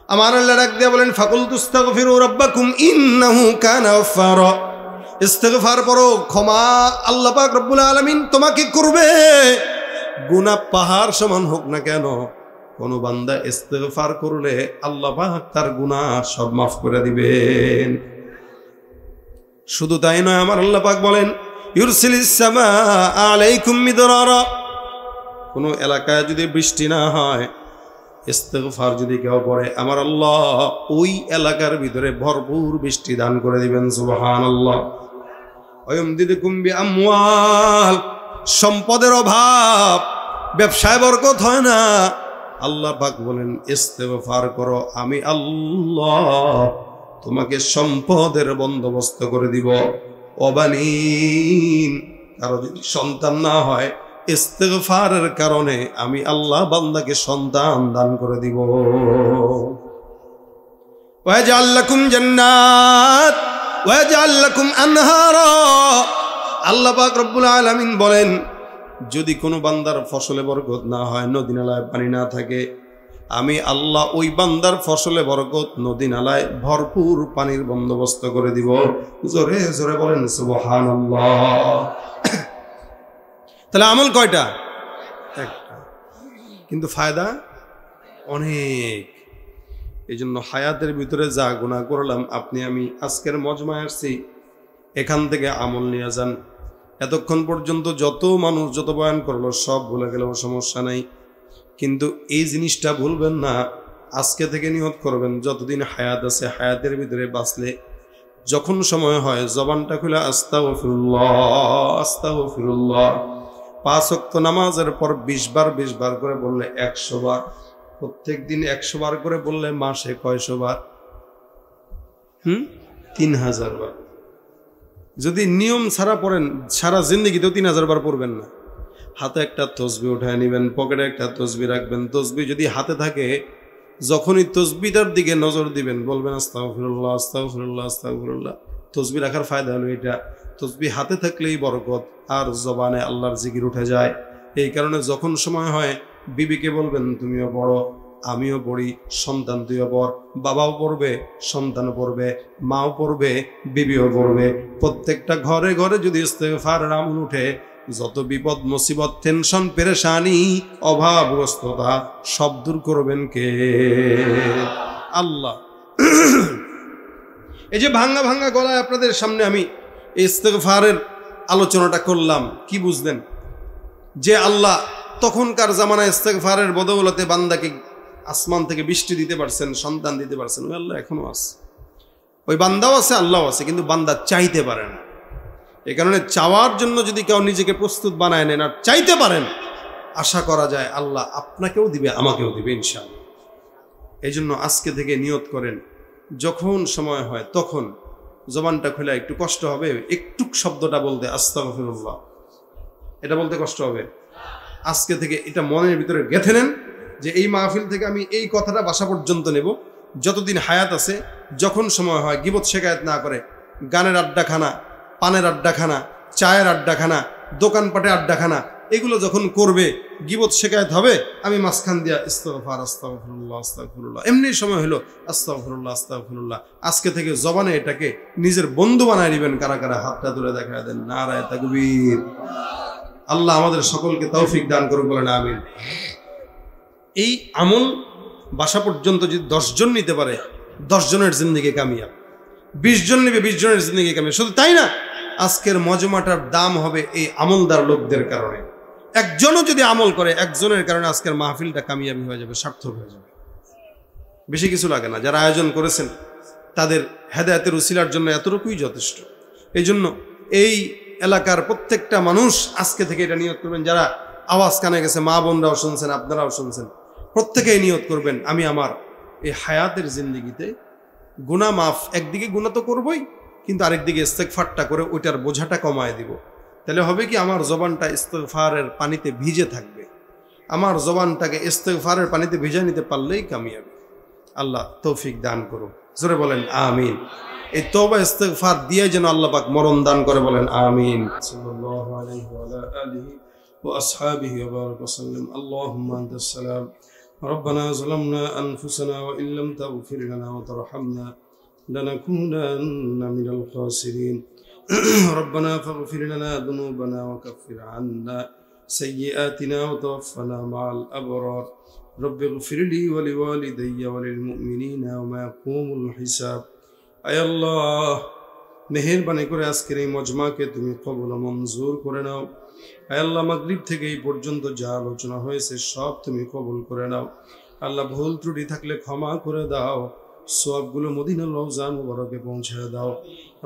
আমার আল্লাহ ডাক দিয়ে বলেন, ফাকুলতু আস্তাগফিরু রাব্বাকুম ইন্নাহু কানা গাফফারা। ইস্তিগফার করো, ক্ষমা আল্লাহ পাক রব্বুল আলামিন তোমাকে করবে। গুনাহ পাহাড় সমান হোক না কেন, কোন বান্দা ইস্তিগফার করলে আল্লাহ পাক তার গুনাহ সব মাফ করে দিবেন। শুধু তাই নয়, আমার আল্লাহ পাক বলেন, ইউরসিলিস সামা আলাইকুম মিদরারা। কোন এলাকায় যদি বৃষ্টি না হয়, ইস্তিগফার যদি কেউ করে, আমার আল্লাহ ওই এলাকার ভিতরে ভরপুর বৃষ্টি দান করে দিবেন। সুবহানাল্লাহ। ওয়ায়ুমদিদুকুম বিআমওয়াল। সম্পদের অভাব, ব্যবসায় বরকত হয় না, আল্লাহ পাক বলেন ইস্তিগফার করো, আমি আল্লাহ তোমাকে সম্পদের বন্দোবস্ত করে দিব। অবানিন, কারো যদি সন্তান না হয়, ইস্তিগফারের কারণে আমি আল্লাহ বান্দাকে সন্তান দান করে দিব। ওয়াজআল লাকুম জান্নাত ওয়াজআল লাকুম আনহারা। আল্লাহ পাক রব্বুল আলামিন বলেন, যদি কোনো বান্দার ফসলে বরকত না হয়, নদী নালায় পানি না থাকে, আমি আল্লাহ ওই বান্দার ফসলে বরকত, নদী নালায় ভরপুর পানির বন্দোবস্ত করে দিব। জোরে জোরে বলেন সুবহানাল্লাহ। তাহলে আমল কয়টা? একটা, কিন্তু ফায়দা অনেক। এই জন্য হায়াতের ভিতরে যা গুনাহ করলাম, আপনি আমি আজকের মজমায় আসছি, এখান থেকে আমল নিয়ে যান। এতক্ষণ পর্যন্ত যত মানুষ যত বয়ান করলো সব ভুলে গেলেও সমস্যা নাই, কিন্তু এই জিনিসটা ভুলবেন না। আজকে থেকে নিয়ত করবেন, যতদিন হায়াত আছে, হায়াতের ভিতরে বাঁচলে যখন সময় হয়, জবানটা খুলে আস্তাগফিরুল্লাহ আস্তাগফিরুল্লাহ। 5 ওয়াক্ত নামাজের পর 20 বার 20 বার করে বললে 100 বার, প্রত্যেক দিন 100 বার করে বললে মাসে কয়শো বার? 3000 বার। যদি নিয়ম ছাড়া পড়েন, সারা জিন্দেগিতেও 3000 বার পড়বেন না। হাতে একটা তসবিহ উঠায় নেবেন, পকেটে একটা তসবিহ রাখবেন। তসবিহ যদি হাতে থাকে, যখনই তসবিহটার দিকে নজর দিবেন বলবেন আস্তাগফিরুল্লাহ আস্তাগফিরুল্লাহ আস্তাগফিরুল্লাহ। তসবিহ রাখার ফায়দা হলো এটা, তসবিহ হাতে থাকলেই বরকত, আর জবানে আল্লাহর জিকির উঠে যায়। এই কারণে যখন সময় হয় বিবিকে বলবেন তুমিও পড়ো, আমিও পড়ি, সন্তান তুইও পড়, বাবাও পড়বে, সন্তানও পড়বে, মাও পড়বে, বিবিও পড়বে। প্রত্যেকটা ঘরে ঘরে যদি ইস্তেগফারের আমল উঠে, যত বিপদ মুসিবত টেনশন পেরেশানি অভাবগ্রস্ততা সব দূর করবেন কে? আল্লাহ। এই যে ভাঙ্গা ভাঙ্গা গলায় আপনাদের সামনে আমি ইস্তেগফারের আলোচনাটা করলাম, কি বুঝলেন? যে আল্লাহ তখনকার জামানায় ইস্তেগফারের বদৌলতে বান্দাকে আসমান থেকে বৃষ্টি দিতে পারছেন, সন্তান দিতে পারছেন, ওই আল্লাহ এখনো আছে। ওই বান্দাও আছে, আল্লাহ আছে, কিন্তু বান্দা চাইতে পারে না। এই কারণে চাওয়ার জন্য যদি কেউ নিজেকে প্রস্তুত বানায় নেন আর চাইতে পারেন, আশা করা যায় আল্লাহ আপনাকেও দিবে, আমাকেও দিবে ইনশাআল্লাহ। এই জন্য আজকে থেকে নিয়ত করেন, যখন সময় হয় তখন জবানটা খুলে, একটু কষ্ট হবে একটু শব্দটা বলতে, আস্তাগফিরুল্লাহ, এটা বলতে কষ্ট হবে। আজকে থেকে এটা মনের ভিতরে গেঁথে নেন যে এই মাহফিল থেকে আমি এই কথাটা বাসা পর্যন্ত নেব, যতদিন হায়াত আছে। যখন সময় হয় গীবত শেখায়ত না করে, গানের আড্ডাখানা, পানের আড্ডাখানা, চায়ের আড্ডাখানা, দোকানপাটে আড্ডাখানা, এগুলো যখন করবে, গীবত শেখায়ত হবে, আমি মাঝখান দিয়া ইস্তিগফার, আস্তাগফিরুল্লাহ, আস্তাগফিরুল্লাহ, এমনি সময় হলো আস্তাগফিরুল্লাহ, আস্তাগফিরুল্লাহ। আজকে থেকে জবানে এটাকে নিজের বন্ধু বানায় দিবেন। কারা কারা হাতটা তুলে দেখা দেন, নারায়ে তাকবীর। আল্লাহ আমাদের সকলকে তৌফিক দান করুন, বলেন আমিন। এই আমল বাসা পর্যন্ত যদি 10 জন নিতে পারে, 10 জনের জিন্দেগি কামিয়াব। 20 জন নেবে, 20 জনের জিন্দেগি কামিয়াব। শুধু তাই না, আজকের মজমাটার দাম হবে এই আমলদার লোকদের কারণে। একজনও যদি আমল করে, একজনের কারণে আজকের মাহফিলটা কামিয়াবি হয়ে যাবে, সার্থক হয়ে যাবে। বেশি কিছু লাগে না। যারা আয়োজন করেছেন তাদের হেদায়েতের উসিলার জন্য এতটুকুই যথেষ্ট। এই জন্য এই এলাকার প্রত্যেকটা মানুষ আজকে থেকে এটা নিয়ত করবেন। যারা আওয়াজ কানে গেছে, মা বোনরাও শুনছেন, আপনারাও শুনছেন, প্রত্যেকেই নিয়ত করবেন, আমি আমার এই হায়াতের জিন্দেগিতে গুনাহ মাফ, একদিকে গুনাহ তো করবই, কিন্তু আরেকদিকে ইস্তেগফারটা করে ওইটার বোঝাটা কমায় দিব। তাহলে হবে কি, আমার জবানটা ইস্তেগফারের পানিতে ভিজে থাকবে। আমার জবানটাকে ইস্তেগফারের পানিতে ভিজে নিতে পারলেই কামিয়াবি। আল্লাহ তৌফিক দান করুন, জোরে বলেন আমিন। এই তওবা ইস্তেগফার দিয়ে যেন আল্লাহ পাক মরণ দান করে, বলেন আমিন। সাল্লাল্লাহু আলাইহি ওয়া আলা আলিহি ওয়া আসহাবিহি ওয়া বারাকা ওয়া সাল্লাম। আল্লাহুম্মা আনতাস সালাম রব্বানা যালামনা আনফুসানা ওয়া ইল্লাম তাগফির লানা ওয়া তারহামনা লানাকুনান্না মিনাল খাসিরিন। রব্বানা ফাগফির লানা যুনুবানা ওয়া কাফির আন্না সাইয়্যাতিনা ওয়া তাওফানা মা'আল আবরার। রব্বি ইগফিরলি ওয়া লিওয়ালিদাইয়া ওয়া লিল মুমিনিনা ওয়া মা ইয়াকুমুল হিসাব। আয় আল্লাহ, মেহেরবানি করে আজকের এই মজমাকে তুমি কবুল মঞ্জুর করে নাও। আয় আল্লাহ, মাগরিব থেকে এই পর্যন্ত যা আলোচনা হয়েছে সব তুমি কবুল করে নাও। আল্লাহ, ভুল ত্রুটি থাকলে ক্ষমা করে দাও। সওয়াবগুলো মদিনার রওজা মুবারকে পৌঁছে দাও।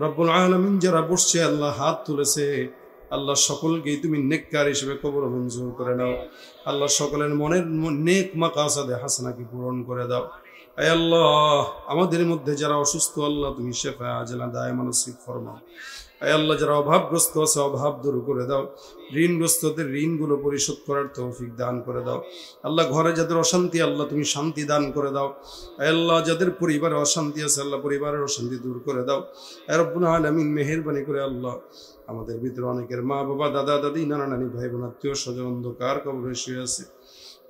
রব্বুল আলামিন, যারা বসছে আল্লাহ হাত তুলেছে, আল্লাহ সকলকেই তুমি নেককার হিসেবে কবুল মঞ্জুর করে নাও। আল্লাহ সকলের মনের নেক মাকাসাদে হাসানাকে পূরণ করে দাও। আয় আল্লাহ, আমাদের মধ্যে যারা অসুস্থ, আল্লাহ তুমি শিফা আজলা দায়মান নসিব ফরমাও। আয় আল্লাহ, যারা অভাবগ্রস্ত আছে, অভাব দূর করে দাও। ঋণগ্রস্তদের ঋণগুলো পরিশোধ করার তৌফিক দান করে দাও। আল্লাহ, ঘরে যাদের অশান্তি, আল্লাহ তুমি শান্তি দান করে দাও। আয় আল্লাহ, যাদের পরিবারে অশান্তি আছে, আল্লাহ পরিবারের অশান্তি দূর করে দাও। আয় রব্বুল আলামিন, মেহেরবানি করে আল্লাহ, আমাদের ভিতরে অনেকের মা বাবা, দাদা দাদি, নানা নানি, ভাই বোন, আত্মীয় স্বজন অন্ধকার কবরে শুয়ে আছে,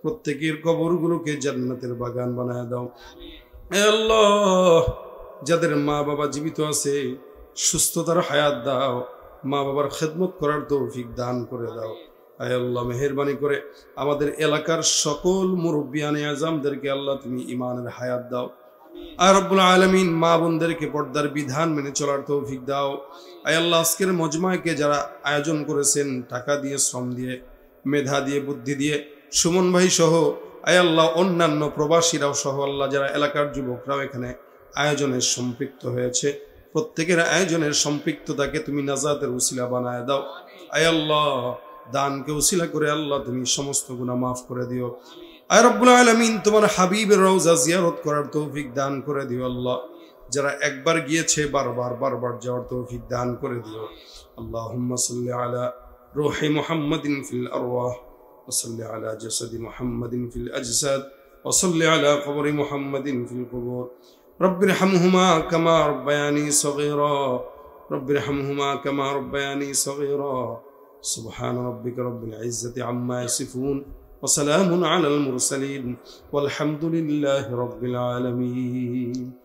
প্রত্যেকের কবরগুলোকে জান্নাতের বাগান বানায় দাও। আয় আল্লাহ, যাদের মা বাবা জীবিত আছে, সুস্থতার হায়াত দাও। মা বাবার খেদমত করার তৌফিক দান করে দাও। আয় আল্লাহ, মেহেরবানি করে আমাদের এলাকার সকল মুরব্বিয়ানে আজমদেরকে আল্লাহ তুমি ঈমানের হায়াত দাও। আর রব্বুল আলামিন, মা বোনদেরকে পর্দার বিধান মেনে চলার তৌফিক দাও। আয় আল্লাহ, আজকের মজমাকে যারা আয়োজন করেছেন, টাকা দিয়ে, শ্রম দিয়ে, মেধা দিয়ে, বুদ্ধি দিয়ে, সুমন ভাই সহ, আয় আল্লাহ অন্যান্য প্রবাসীরাও সহ, আল্লাহ যারা এলাকার যুবকরাও এখানে আয়োজনে সম্পৃক্ত হয়েছে, প্রত্যেকের আয়োজনের সম্পৃক্ততাকে তুমি নাজাতের উসিলা বানায় দাও। আয় আল্লাহ, দানকে উসিলা করে আল্লাহ তুমি সমস্ত গুনাহ মাফ করে দিও। আয় রব্বুল আলামিন, তোমার হাবিবের রওজা জিয়ারত করার তৌফিক দান করে দিও। আল্লাহ, যারা একবার গিয়েছে বারবার যাওয়ার তৌফিক দান করে দিও। আল্লাহুম্মা সাল্লি আলা রূহি মুহাম্মাদিন ফিল আরওয়াহ ওয়া সাল্লি আলা জাসাদি মুহাম্মাদিন ফিল আজসাদ ওয়া সাল্লি আলা কবরি মুহাম্মাদিন ফিল কুবুর। রব্বিরহামহুমা কামা রাব্বায়ানি সগীরা, রব্বিরহামহুমা কামা রাব্বায়ানি সগীরা। সুবহান রাব্বিকা রাব্বিল ইজ্জাতি আম্মা ইয়াসিফুন وسلام على المرسلين والحمد لله رب العالمين